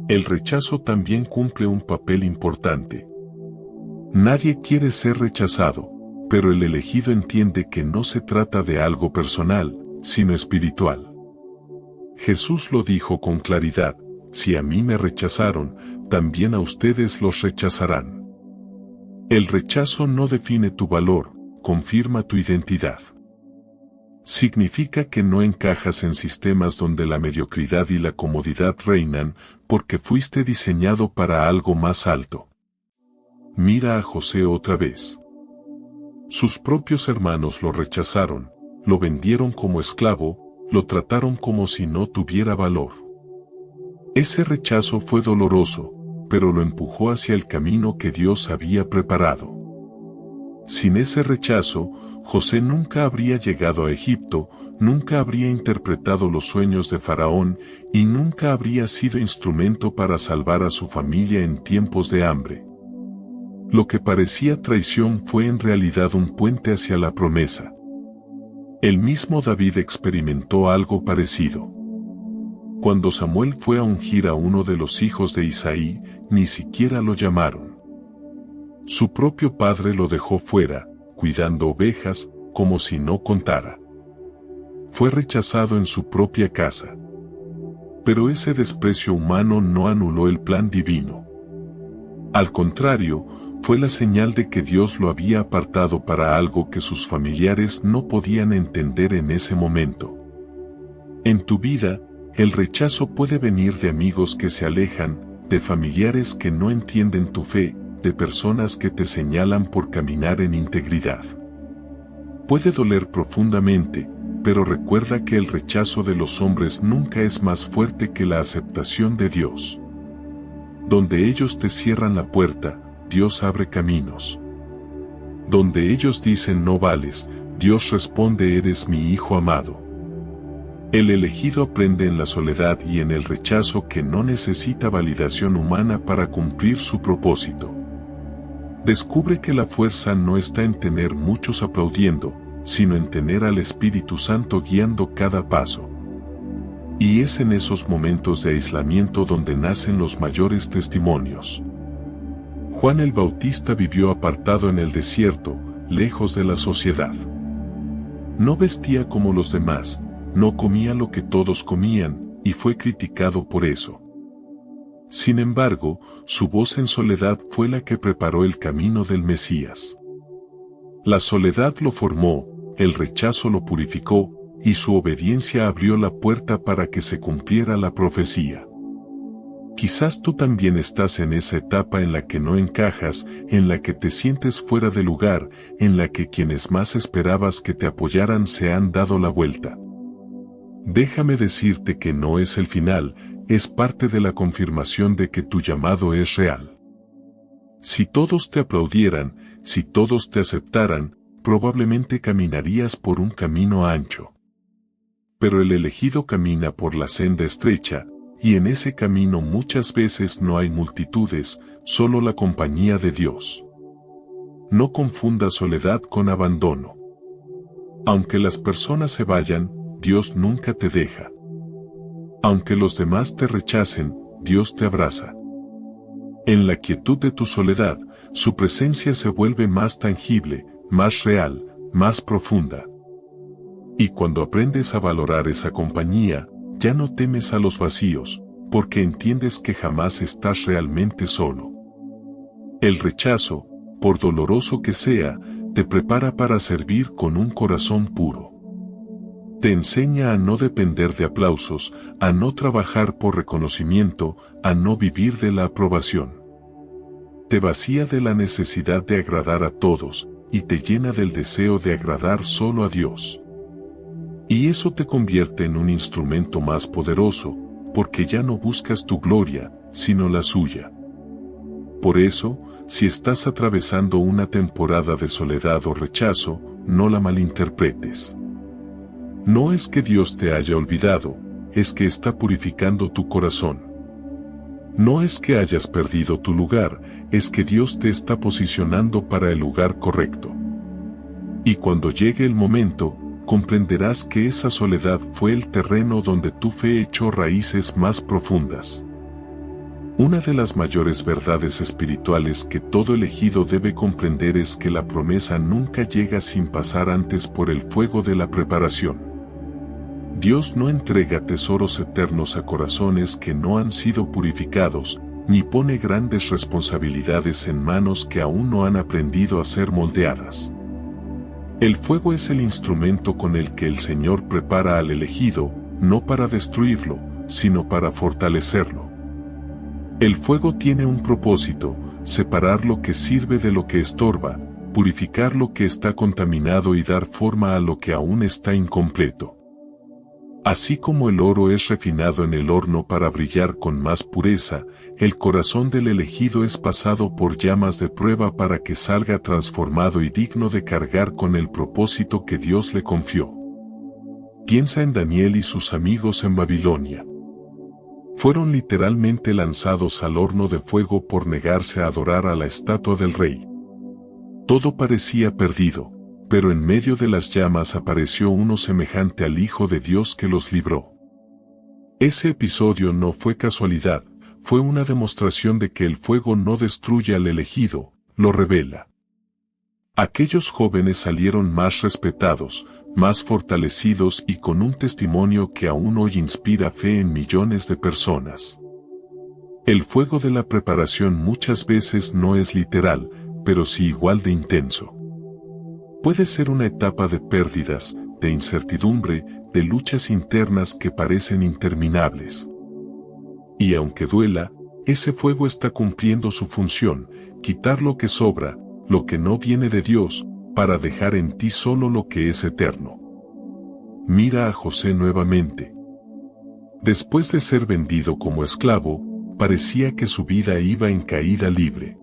El rechazo también cumple un papel importante. Nadie quiere ser rechazado, pero el elegido entiende que no se trata de algo personal, sino espiritual. Jesús lo dijo con claridad: si a mí me rechazaron, también a ustedes los rechazarán. El rechazo no define tu valor, confirma tu identidad. Significa que no encajas en sistemas donde la mediocridad y la comodidad reinan, porque fuiste diseñado para algo más alto. Mira a José otra vez. Sus propios hermanos lo rechazaron, lo vendieron como esclavo, lo trataron como si no tuviera valor. Ese rechazo fue doloroso, pero lo empujó hacia el camino que Dios había preparado. Sin ese rechazo, José nunca habría llegado a Egipto, nunca habría interpretado los sueños de Faraón y nunca habría sido instrumento para salvar a su familia en tiempos de hambre. Lo que parecía traición fue en realidad un puente hacia la promesa. El mismo David experimentó algo parecido. Cuando Samuel fue a ungir a uno de los hijos de Isaí, ni siquiera lo llamaron. Su propio padre lo dejó fuera, cuidando ovejas, como si no contara. Fue rechazado en su propia casa. Pero ese desprecio humano no anuló el plan divino. Al contrario, fue la señal de que Dios lo había apartado para algo que sus familiares no podían entender en ese momento. En tu vida, el rechazo puede venir de amigos que se alejan, de familiares que no entienden tu fe, de personas que te señalan por caminar en integridad. Puede doler profundamente, pero recuerda que el rechazo de los hombres nunca es más fuerte que la aceptación de Dios. Donde ellos te cierran la puerta, Dios abre caminos. Donde ellos dicen no vales, Dios responde eres mi hijo amado. El elegido aprende en la soledad y en el rechazo que no necesita validación humana para cumplir su propósito. Descubre que la fuerza no está en tener muchos aplaudiendo, sino en tener al Espíritu Santo guiando cada paso. Y es en esos momentos de aislamiento donde nacen los mayores testimonios. Juan el Bautista vivió apartado en el desierto, lejos de la sociedad. No vestía como los demás, no comía lo que todos comían, y fue criticado por eso. Sin embargo, su voz en soledad fue la que preparó el camino del Mesías. La soledad lo formó, el rechazo lo purificó, y su obediencia abrió la puerta para que se cumpliera la profecía. Quizás tú también estás en esa etapa en la que no encajas, en la que te sientes fuera de lugar, en la que quienes más esperabas que te apoyaran se han dado la vuelta. Déjame decirte que no es el final, es parte de la confirmación de que tu llamado es real. Si todos te aplaudieran, si todos te aceptaran, probablemente caminarías por un camino ancho. Pero el elegido camina por la senda estrecha, y en ese camino muchas veces no hay multitudes, solo la compañía de Dios. No confundas soledad con abandono. Aunque las personas se vayan, Dios nunca te deja. Aunque los demás te rechacen, Dios te abraza. En la quietud de tu soledad, su presencia se vuelve más tangible, más real, más profunda. Y cuando aprendes a valorar esa compañía, ya no temes a los vacíos, porque entiendes que jamás estás realmente solo. El rechazo, por doloroso que sea, te prepara para servir con un corazón puro. Te enseña a no depender de aplausos, a no trabajar por reconocimiento, a no vivir de la aprobación. Te vacía de la necesidad de agradar a todos, y te llena del deseo de agradar solo a Dios. Y eso te convierte en un instrumento más poderoso, porque ya no buscas tu gloria, sino la suya. Por eso, si estás atravesando una temporada de soledad o rechazo, no la malinterpretes. No es que Dios te haya olvidado, es que está purificando tu corazón. No es que hayas perdido tu lugar, es que Dios te está posicionando para el lugar correcto. Y cuando llegue el momento, comprenderás que esa soledad fue el terreno donde tu fe echó raíces más profundas. Una de las mayores verdades espirituales que todo elegido debe comprender es que la promesa nunca llega sin pasar antes por el fuego de la preparación. Dios no entrega tesoros eternos a corazones que no han sido purificados, ni pone grandes responsabilidades en manos que aún no han aprendido a ser moldeadas. El fuego es el instrumento con el que el Señor prepara al elegido, no para destruirlo, sino para fortalecerlo. El fuego tiene un propósito: separar lo que sirve de lo que estorba, purificar lo que está contaminado y dar forma a lo que aún está incompleto. Así como el oro es refinado en el horno para brillar con más pureza, el corazón del elegido es pasado por llamas de prueba para que salga transformado y digno de cargar con el propósito que Dios le confió. Piensa en Daniel y sus amigos en Babilonia. Fueron literalmente lanzados al horno de fuego por negarse a adorar a la estatua del rey. Todo parecía perdido, pero en medio de las llamas apareció uno semejante al Hijo de Dios que los libró. Ese episodio no fue casualidad, fue una demostración de que el fuego no destruye al elegido, lo revela. Aquellos jóvenes salieron más respetados, más fortalecidos y con un testimonio que aún hoy inspira fe en millones de personas. El fuego de la preparación muchas veces no es literal, pero sí igual de intenso. Puede ser una etapa de pérdidas, de incertidumbre, de luchas internas que parecen interminables. Y aunque duela, ese fuego está cumpliendo su función: quitar lo que sobra, lo que no viene de Dios, para dejar en ti solo lo que es eterno. Mira a José nuevamente. Después de ser vendido como esclavo, parecía que su vida iba en caída libre.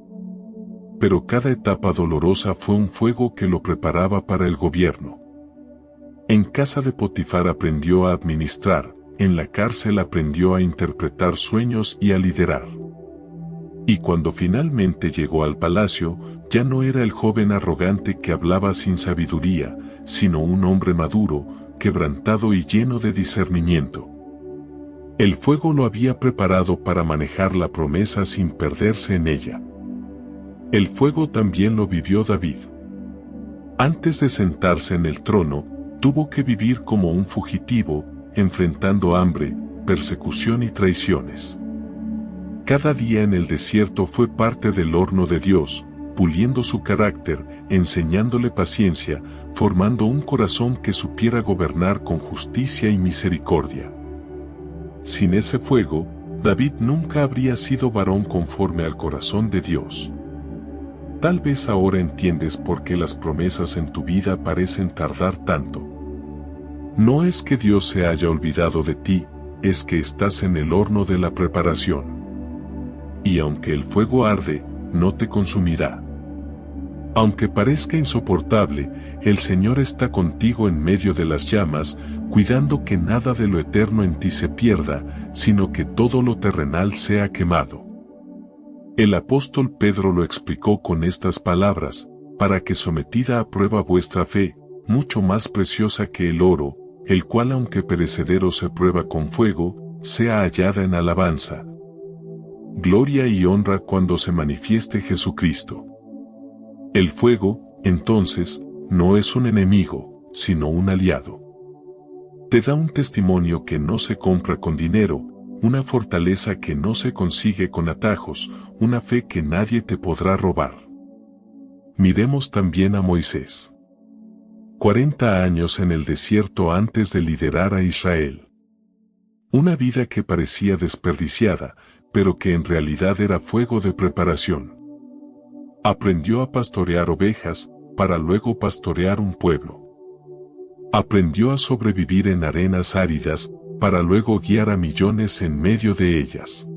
Pero cada etapa dolorosa fue un fuego que lo preparaba para el gobierno. En casa de Potifar aprendió a administrar, en la cárcel aprendió a interpretar sueños y a liderar. Y cuando finalmente llegó al palacio, ya no era el joven arrogante que hablaba sin sabiduría, sino un hombre maduro, quebrantado y lleno de discernimiento. El fuego lo había preparado para manejar la promesa sin perderse en ella. El fuego también lo vivió David. Antes de sentarse en el trono, tuvo que vivir como un fugitivo, enfrentando hambre, persecución y traiciones. Cada día en el desierto fue parte del horno de Dios, puliendo su carácter, enseñándole paciencia, formando un corazón que supiera gobernar con justicia y misericordia. Sin ese fuego, David nunca habría sido varón conforme al corazón de Dios. Tal vez ahora entiendes por qué las promesas en tu vida parecen tardar tanto. No es que Dios se haya olvidado de ti, es que estás en el horno de la preparación. Y aunque el fuego arde, no te consumirá. Aunque parezca insoportable, el Señor está contigo en medio de las llamas, cuidando que nada de lo eterno en ti se pierda, sino que todo lo terrenal sea quemado. El apóstol Pedro lo explicó con estas palabras: para que sometida a prueba vuestra fe, mucho más preciosa que el oro, el cual aunque perecedero se prueba con fuego, sea hallada en alabanza, gloria y honra cuando se manifieste Jesucristo. El fuego, entonces, no es un enemigo, sino un aliado. Te da un testimonio que no se compra con dinero, una fortaleza que no se consigue con atajos, una fe que nadie te podrá robar. Miremos también a Moisés. 40 años en el desierto antes de liderar a Israel. Una vida que parecía desperdiciada, pero que en realidad era fuego de preparación. Aprendió a pastorear ovejas, para luego pastorear un pueblo. Aprendió a sobrevivir en arenas áridas, para luego guiar a millones en medio de ellas.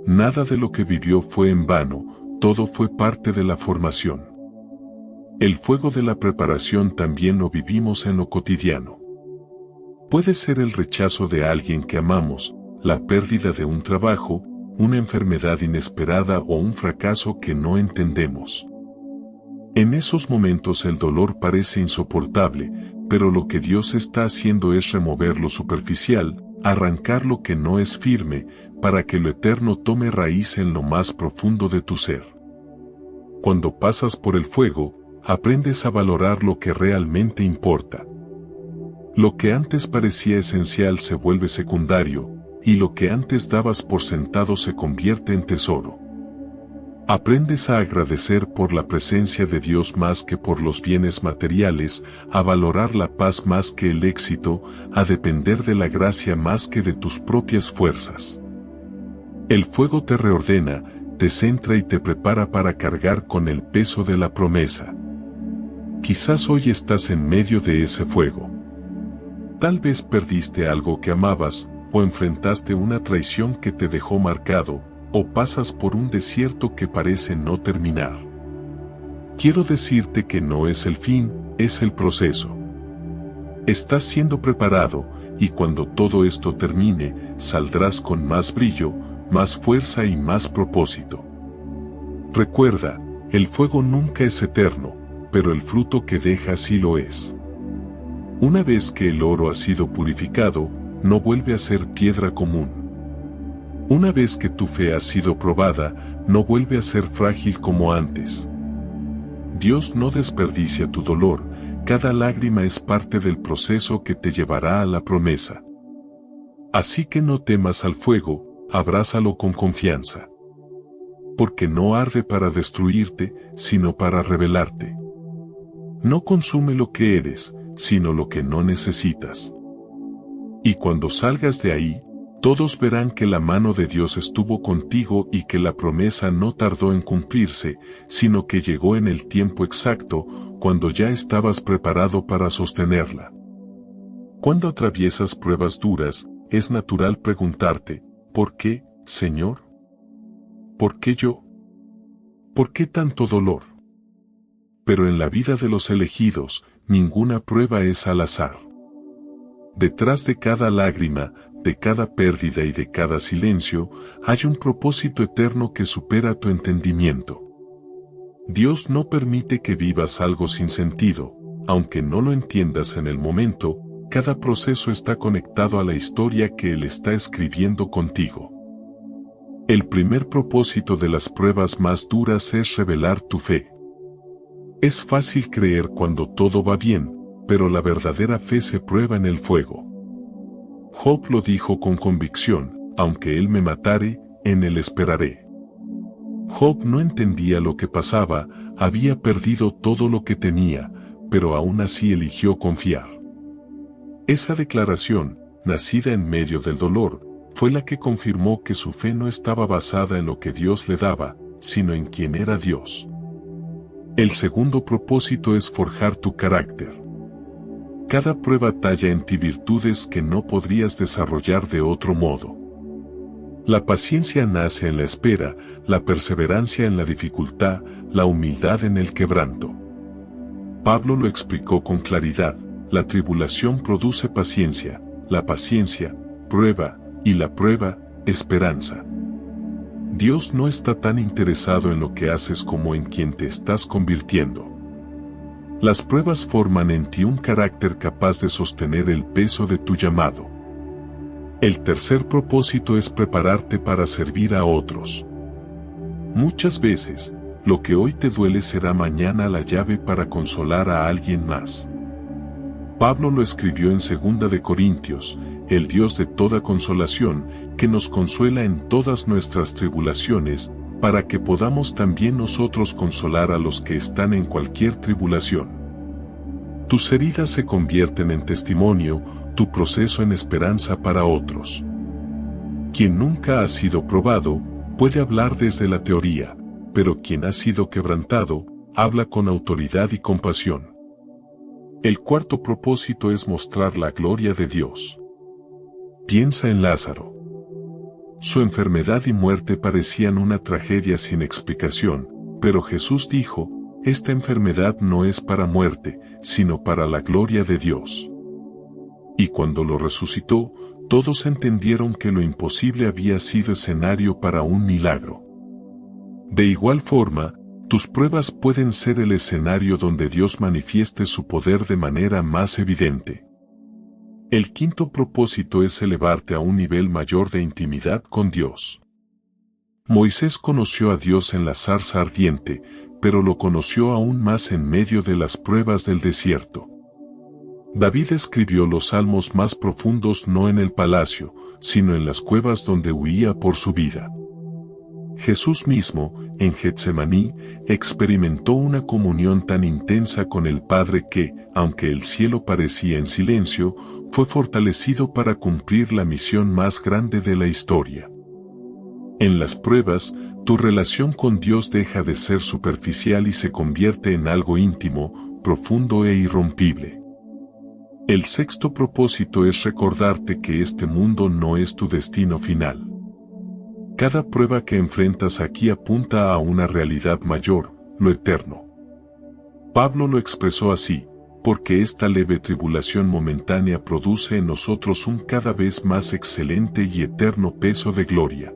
Nada de lo que vivió fue en vano, todo fue parte de la formación. El fuego de la preparación también lo vivimos en lo cotidiano. Puede ser el rechazo de alguien que amamos, la pérdida de un trabajo, una enfermedad inesperada o un fracaso que no entendemos. En esos momentos el dolor parece insoportable, pero lo que Dios está haciendo es remover lo superficial, arrancar lo que no es firme, para que lo eterno tome raíz en lo más profundo de tu ser. Cuando pasas por el fuego, aprendes a valorar lo que realmente importa. Lo que antes parecía esencial se vuelve secundario, y lo que antes dabas por sentado se convierte en tesoro. Aprendes a agradecer por la presencia de Dios más que por los bienes materiales, a valorar la paz más que el éxito, a depender de la gracia más que de tus propias fuerzas. El fuego te reordena, te centra y te prepara para cargar con el peso de la promesa. Quizás hoy estás en medio de ese fuego. Tal vez perdiste algo que amabas, o enfrentaste una traición que te dejó marcado, o pasas por un desierto que parece no terminar. Quiero decirte que no es el fin, es el proceso. Estás siendo preparado, y cuando todo esto termine, saldrás con más brillo, más fuerza y más propósito. Recuerda, el fuego nunca es eterno, pero el fruto que deja sí lo es. Una vez que el oro ha sido purificado, no vuelve a ser piedra común. Una vez que tu fe ha sido probada, no vuelve a ser frágil como antes. Dios no desperdicia tu dolor, cada lágrima es parte del proceso que te llevará a la promesa. Así que no temas al fuego, abrázalo con confianza. Porque no arde para destruirte, sino para revelarte. No consume lo que eres, sino lo que no necesitas. Y cuando salgas de ahí, todos verán que la mano de Dios estuvo contigo y que la promesa no tardó en cumplirse, sino que llegó en el tiempo exacto, cuando ya estabas preparado para sostenerla. Cuando atraviesas pruebas duras, es natural preguntarte, ¿por qué, Señor? ¿Por qué yo? ¿Por qué tanto dolor? Pero en la vida de los elegidos, ninguna prueba es al azar. Detrás de cada lágrima, de cada pérdida y de cada silencio, hay un propósito eterno que supera tu entendimiento. Dios no permite que vivas algo sin sentido, aunque no lo entiendas en el momento, cada proceso está conectado a la historia que Él está escribiendo contigo. El primer propósito de las pruebas más duras es revelar tu fe. Es fácil creer cuando todo va bien, pero la verdadera fe se prueba en el fuego. Job lo dijo con convicción, aunque él me matare, en él esperaré. Job no entendía lo que pasaba, había perdido todo lo que tenía, pero aún así eligió confiar. Esa declaración, nacida en medio del dolor, fue la que confirmó que su fe no estaba basada en lo que Dios le daba, sino en quién era Dios. El segundo propósito es forjar tu carácter. Cada prueba talla en ti virtudes que no podrías desarrollar de otro modo. La paciencia nace en la espera, la perseverancia en la dificultad, la humildad en el quebranto. Pablo lo explicó con claridad, la tribulación produce paciencia, la paciencia, prueba, y la prueba, esperanza. Dios no está tan interesado en lo que haces como en quien te estás convirtiendo. Las pruebas forman en ti un carácter capaz de sostener el peso de tu llamado. El tercer propósito es prepararte para servir a otros. Muchas veces, lo que hoy te duele será mañana la llave para consolar a alguien más. Pablo lo escribió en 2 de Corintios, el Dios de toda consolación, que nos consuela en todas nuestras tribulaciones, para que podamos también nosotros consolar a los que están en cualquier tribulación. Tus heridas se convierten en testimonio, tu proceso en esperanza para otros. Quien nunca ha sido probado, puede hablar desde la teoría, pero quien ha sido quebrantado, habla con autoridad y compasión. El cuarto propósito es mostrar la gloria de Dios. Piensa en Lázaro. Su enfermedad y muerte parecían una tragedia sin explicación, pero Jesús dijo, esta enfermedad no es para muerte, sino para la gloria de Dios. Y cuando lo resucitó, todos entendieron que lo imposible había sido escenario para un milagro. De igual forma, tus pruebas pueden ser el escenario donde Dios manifieste su poder de manera más evidente. El quinto propósito es elevarte a un nivel mayor de intimidad con Dios. Moisés conoció a Dios en la zarza ardiente, pero lo conoció aún más en medio de las pruebas del desierto. David escribió los salmos más profundos no en el palacio, sino en las cuevas donde huía por su vida. Jesús mismo, en Getsemaní, experimentó una comunión tan intensa con el Padre que, aunque el cielo parecía en silencio, fue fortalecido para cumplir la misión más grande de la historia. En las pruebas, tu relación con Dios deja de ser superficial y se convierte en algo íntimo, profundo e irrompible. El sexto propósito es recordarte que este mundo no es tu destino final. Cada prueba que enfrentas aquí apunta a una realidad mayor, lo eterno. Pablo lo expresó así, porque esta leve tribulación momentánea produce en nosotros un cada vez más excelente y eterno peso de gloria.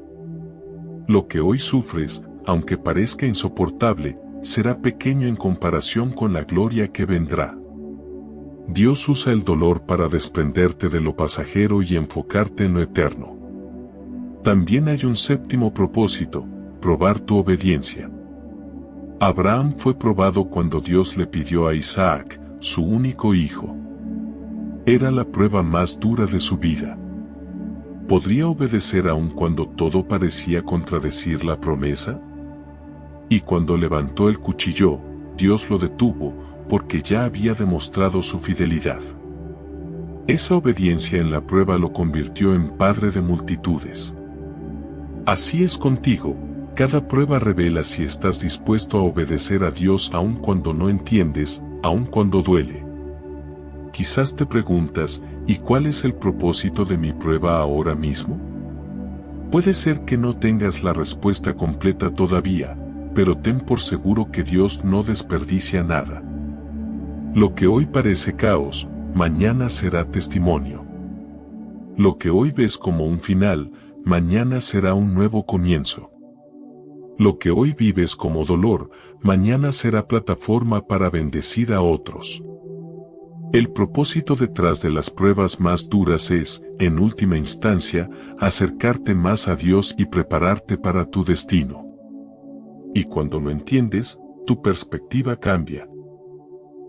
Lo que hoy sufres, aunque parezca insoportable, será pequeño en comparación con la gloria que vendrá. Dios usa el dolor para desprenderte de lo pasajero y enfocarte en lo eterno. También hay un séptimo propósito, probar tu obediencia. Abraham fue probado cuando Dios le pidió a Isaac, su único hijo. Era la prueba más dura de su vida. ¿Podría obedecer aun cuando todo parecía contradecir la promesa? Y cuando levantó el cuchillo, Dios lo detuvo, porque ya había demostrado su fidelidad. Esa obediencia en la prueba lo convirtió en padre de multitudes. Así es contigo, cada prueba revela si estás dispuesto a obedecer a Dios aun cuando no entiendes, aun cuando duele. Quizás te preguntas, ¿y cuál es el propósito de mi prueba ahora mismo? Puede ser que no tengas la respuesta completa todavía, pero ten por seguro que Dios no desperdicia nada. Lo que hoy parece caos, mañana será testimonio. Lo que hoy ves como un final, mañana será un nuevo comienzo. Lo que hoy vives como dolor, mañana será plataforma para bendecir a otros. El propósito detrás de las pruebas más duras es, en última instancia, acercarte más a Dios y prepararte para tu destino. Y cuando lo entiendes, tu perspectiva cambia.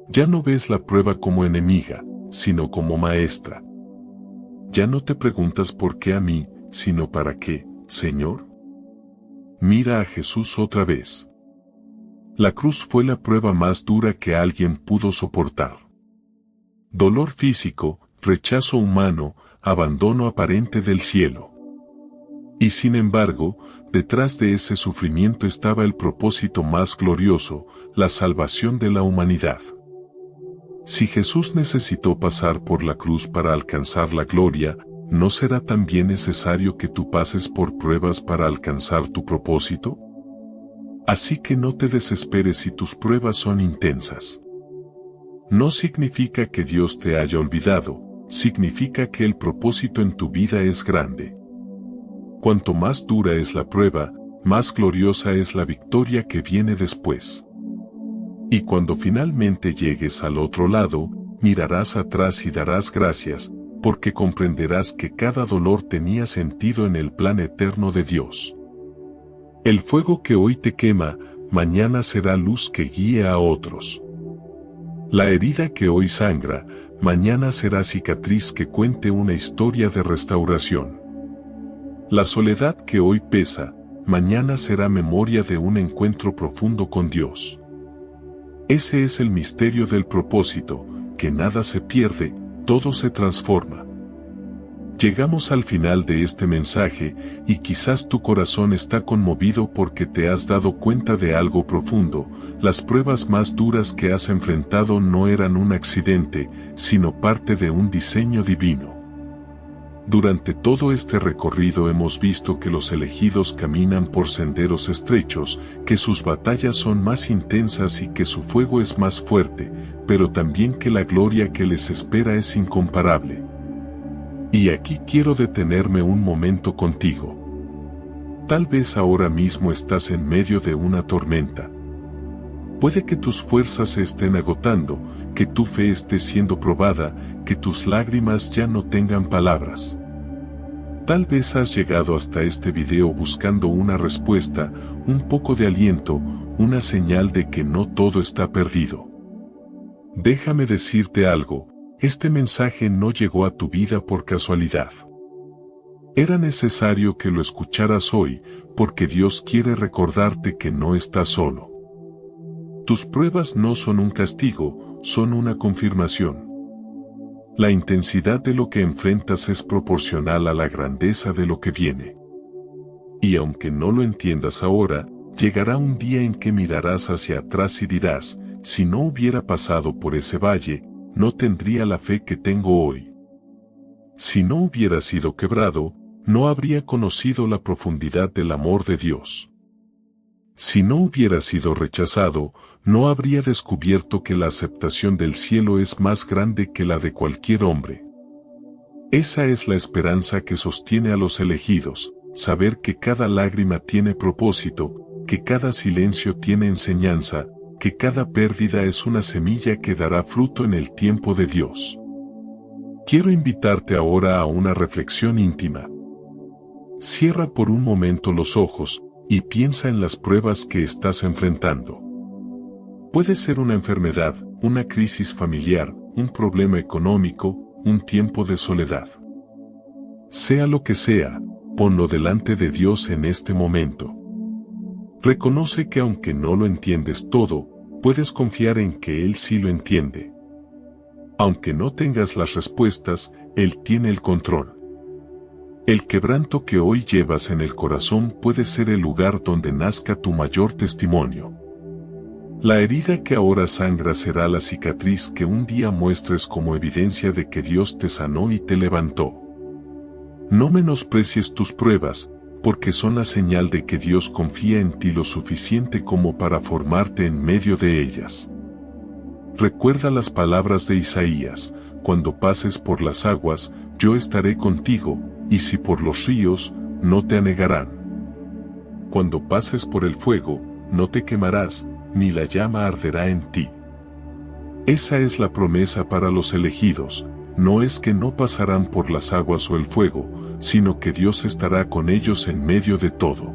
Ya no ves la prueba como enemiga, sino como maestra. Ya no te preguntas por qué a mí, sino para qué, Señor. Mira a Jesús otra vez. La cruz fue la prueba más dura que alguien pudo soportar. Dolor físico, rechazo humano, abandono aparente del cielo. Y sin embargo, detrás de ese sufrimiento estaba el propósito más glorioso, la salvación de la humanidad. Si Jesús necesitó pasar por la cruz para alcanzar la gloria, ¿no será también necesario que tú pases por pruebas para alcanzar tu propósito? Así que no te desesperes si tus pruebas son intensas. No significa que Dios te haya olvidado, significa que el propósito en tu vida es grande. Cuanto más dura es la prueba, más gloriosa es la victoria que viene después. Y cuando finalmente llegues al otro lado, mirarás atrás y darás gracias, porque comprenderás que cada dolor tenía sentido en el plan eterno de Dios. El fuego que hoy te quema, mañana será luz que guíe a otros. La herida que hoy sangra, mañana será cicatriz que cuente una historia de restauración. La soledad que hoy pesa, mañana será memoria de un encuentro profundo con Dios. Ese es el misterio del propósito, que nada se pierde, todo se transforma. Llegamos al final de este mensaje, y quizás tu corazón está conmovido porque te has dado cuenta de algo profundo. Las pruebas más duras que has enfrentado no eran un accidente, sino parte de un diseño divino. Durante todo este recorrido hemos visto que los elegidos caminan por senderos estrechos, que sus batallas son más intensas y que su fuego es más fuerte, pero también que la gloria que les espera es incomparable. Y aquí quiero detenerme un momento contigo. Tal vez ahora mismo estás en medio de una tormenta. Puede que tus fuerzas se estén agotando, que tu fe esté siendo probada, que tus lágrimas ya no tengan palabras. Tal vez has llegado hasta este video buscando una respuesta, un poco de aliento, una señal de que no todo está perdido. Déjame decirte algo, este mensaje no llegó a tu vida por casualidad. Era necesario que lo escucharas hoy, porque Dios quiere recordarte que no estás solo. Tus pruebas no son un castigo, son una confirmación. La intensidad de lo que enfrentas es proporcional a la grandeza de lo que viene. Y aunque no lo entiendas ahora, llegará un día en que mirarás hacia atrás y dirás, si no hubiera pasado por ese valle, no tendría la fe que tengo hoy. Si no hubiera sido quebrado, no habría conocido la profundidad del amor de Dios. Si no hubiera sido rechazado, no habría descubierto que la aceptación del cielo es más grande que la de cualquier hombre. Esa es la esperanza que sostiene a los elegidos, saber que cada lágrima tiene propósito, que cada silencio tiene enseñanza, que cada pérdida es una semilla que dará fruto en el tiempo de Dios. Quiero invitarte ahora a una reflexión íntima. Cierra por un momento los ojos y piensa en las pruebas que estás enfrentando. Puede ser una enfermedad, una crisis familiar, un problema económico, un tiempo de soledad. Sea lo que sea, ponlo delante de Dios en este momento. Reconoce que aunque no lo entiendes todo, puedes confiar en que Él sí lo entiende. Aunque no tengas las respuestas, Él tiene el control. El quebranto que hoy llevas en el corazón puede ser el lugar donde nazca tu mayor testimonio. La herida que ahora sangra será la cicatriz que un día muestres como evidencia de que Dios te sanó y te levantó. No menosprecies tus pruebas, porque son la señal de que Dios confía en ti lo suficiente como para formarte en medio de ellas. Recuerda las palabras de Isaías: cuando pases por las aguas, yo estaré contigo, y si por los ríos, no te anegarán. Cuando pases por el fuego, no te quemarás, ni la llama arderá en ti. Esa es la promesa para los elegidos, no es que no pasarán por las aguas o el fuego, sino que Dios estará con ellos en medio de todo.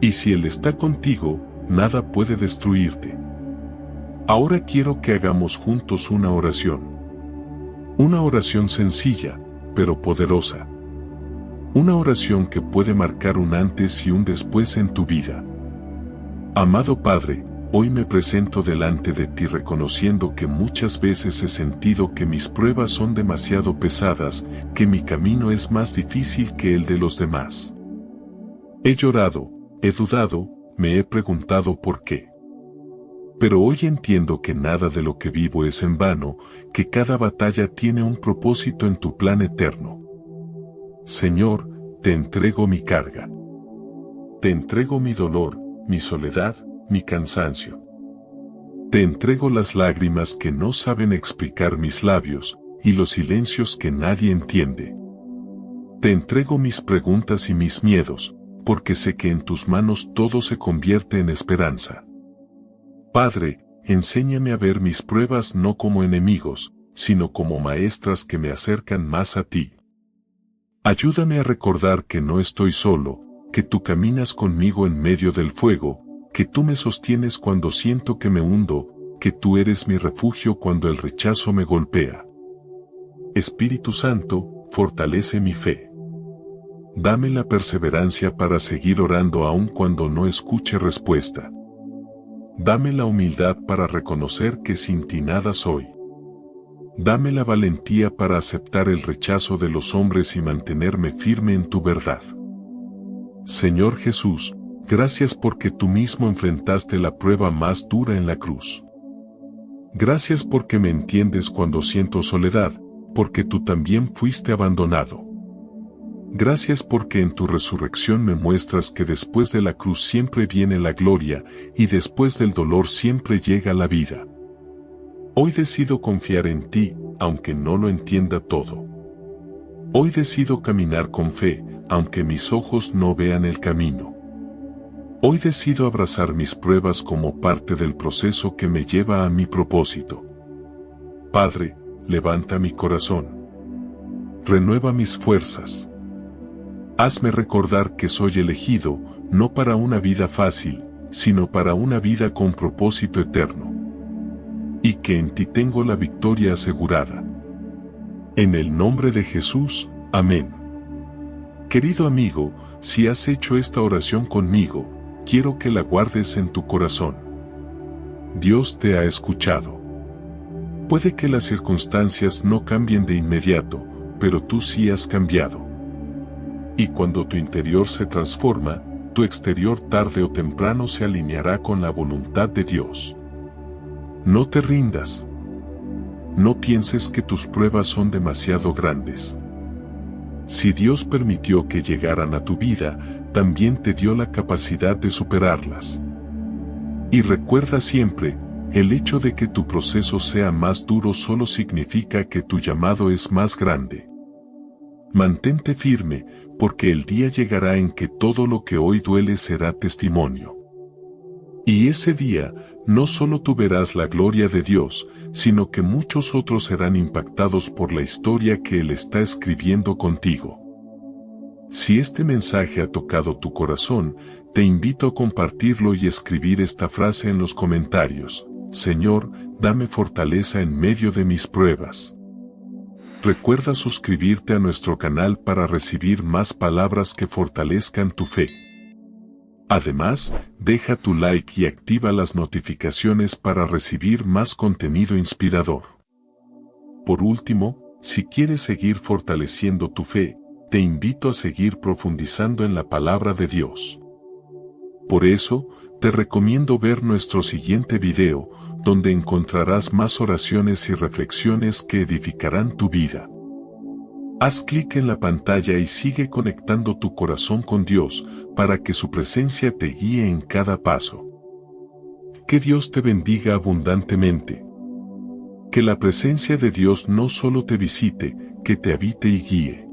Y si Él está contigo, nada puede destruirte. Ahora quiero que hagamos juntos una oración. Una oración sencilla, pero poderosa. Una oración que puede marcar un antes y un después en tu vida. Amado Padre, hoy me presento delante de ti reconociendo que muchas veces he sentido que mis pruebas son demasiado pesadas, que mi camino es más difícil que el de los demás. He llorado, he dudado, me he preguntado por qué. Pero hoy entiendo que nada de lo que vivo es en vano, que cada batalla tiene un propósito en tu plan eterno. Señor, te entrego mi carga. Te entrego mi dolor, mi soledad, mi cansancio. Te entrego las lágrimas que no saben explicar mis labios, y los silencios que nadie entiende. Te entrego mis preguntas y mis miedos, porque sé que en tus manos todo se convierte en esperanza. Padre, enséñame a ver mis pruebas no como enemigos, sino como maestras que me acercan más a ti. Ayúdame a recordar que no estoy solo, que tú caminas conmigo en medio del fuego, que tú me sostienes cuando siento que me hundo, que tú eres mi refugio cuando el rechazo me golpea. Espíritu Santo, fortalece mi fe. Dame la perseverancia para seguir orando aun cuando no escuche respuesta. Dame la humildad para reconocer que sin ti nada soy. Dame la valentía para aceptar el rechazo de los hombres y mantenerme firme en tu verdad. Señor Jesús, gracias porque tú mismo enfrentaste la prueba más dura en la cruz. Gracias porque me entiendes cuando siento soledad, porque tú también fuiste abandonado. Gracias porque en tu resurrección me muestras que después de la cruz siempre viene la gloria, y después del dolor siempre llega la vida. Hoy decido confiar en ti, aunque no lo entienda todo. Hoy decido caminar con fe, aunque mis ojos no vean el camino. Hoy decido abrazar mis pruebas como parte del proceso que me lleva a mi propósito. Padre, levanta mi corazón. Renueva mis fuerzas. Hazme recordar que soy elegido, no para una vida fácil, sino para una vida con propósito eterno. Y que en ti tengo la victoria asegurada. En el nombre de Jesús, amén. Querido amigo, si has hecho esta oración conmigo, quiero que la guardes en tu corazón. Dios te ha escuchado. Puede que las circunstancias no cambien de inmediato, pero tú sí has cambiado. Y cuando tu interior se transforma, tu exterior tarde o temprano se alineará con la voluntad de Dios. No te rindas. No pienses que tus pruebas son demasiado grandes. Si Dios permitió que llegaran a tu vida, también te dio la capacidad de superarlas. Y recuerda siempre, el hecho de que tu proceso sea más duro solo significa que tu llamado es más grande. Mantente firme, porque el día llegará en que todo lo que hoy duele será testimonio. Y ese día, no solo tú verás la gloria de Dios, sino que muchos otros serán impactados por la historia que Él está escribiendo contigo. Si este mensaje ha tocado tu corazón, te invito a compartirlo y escribir esta frase en los comentarios: Señor, dame fortaleza en medio de mis pruebas. Recuerda suscribirte a nuestro canal para recibir más palabras que fortalezcan tu fe. Además, deja tu like y activa las notificaciones para recibir más contenido inspirador. Por último, si quieres seguir fortaleciendo tu fe, te invito a seguir profundizando en la palabra de Dios. Por eso, te recomiendo ver nuestro siguiente video, donde encontrarás más oraciones y reflexiones que edificarán tu vida. Haz clic en la pantalla y sigue conectando tu corazón con Dios, para que su presencia te guíe en cada paso. Que Dios te bendiga abundantemente. Que la presencia de Dios no solo te visite, que te habite y guíe.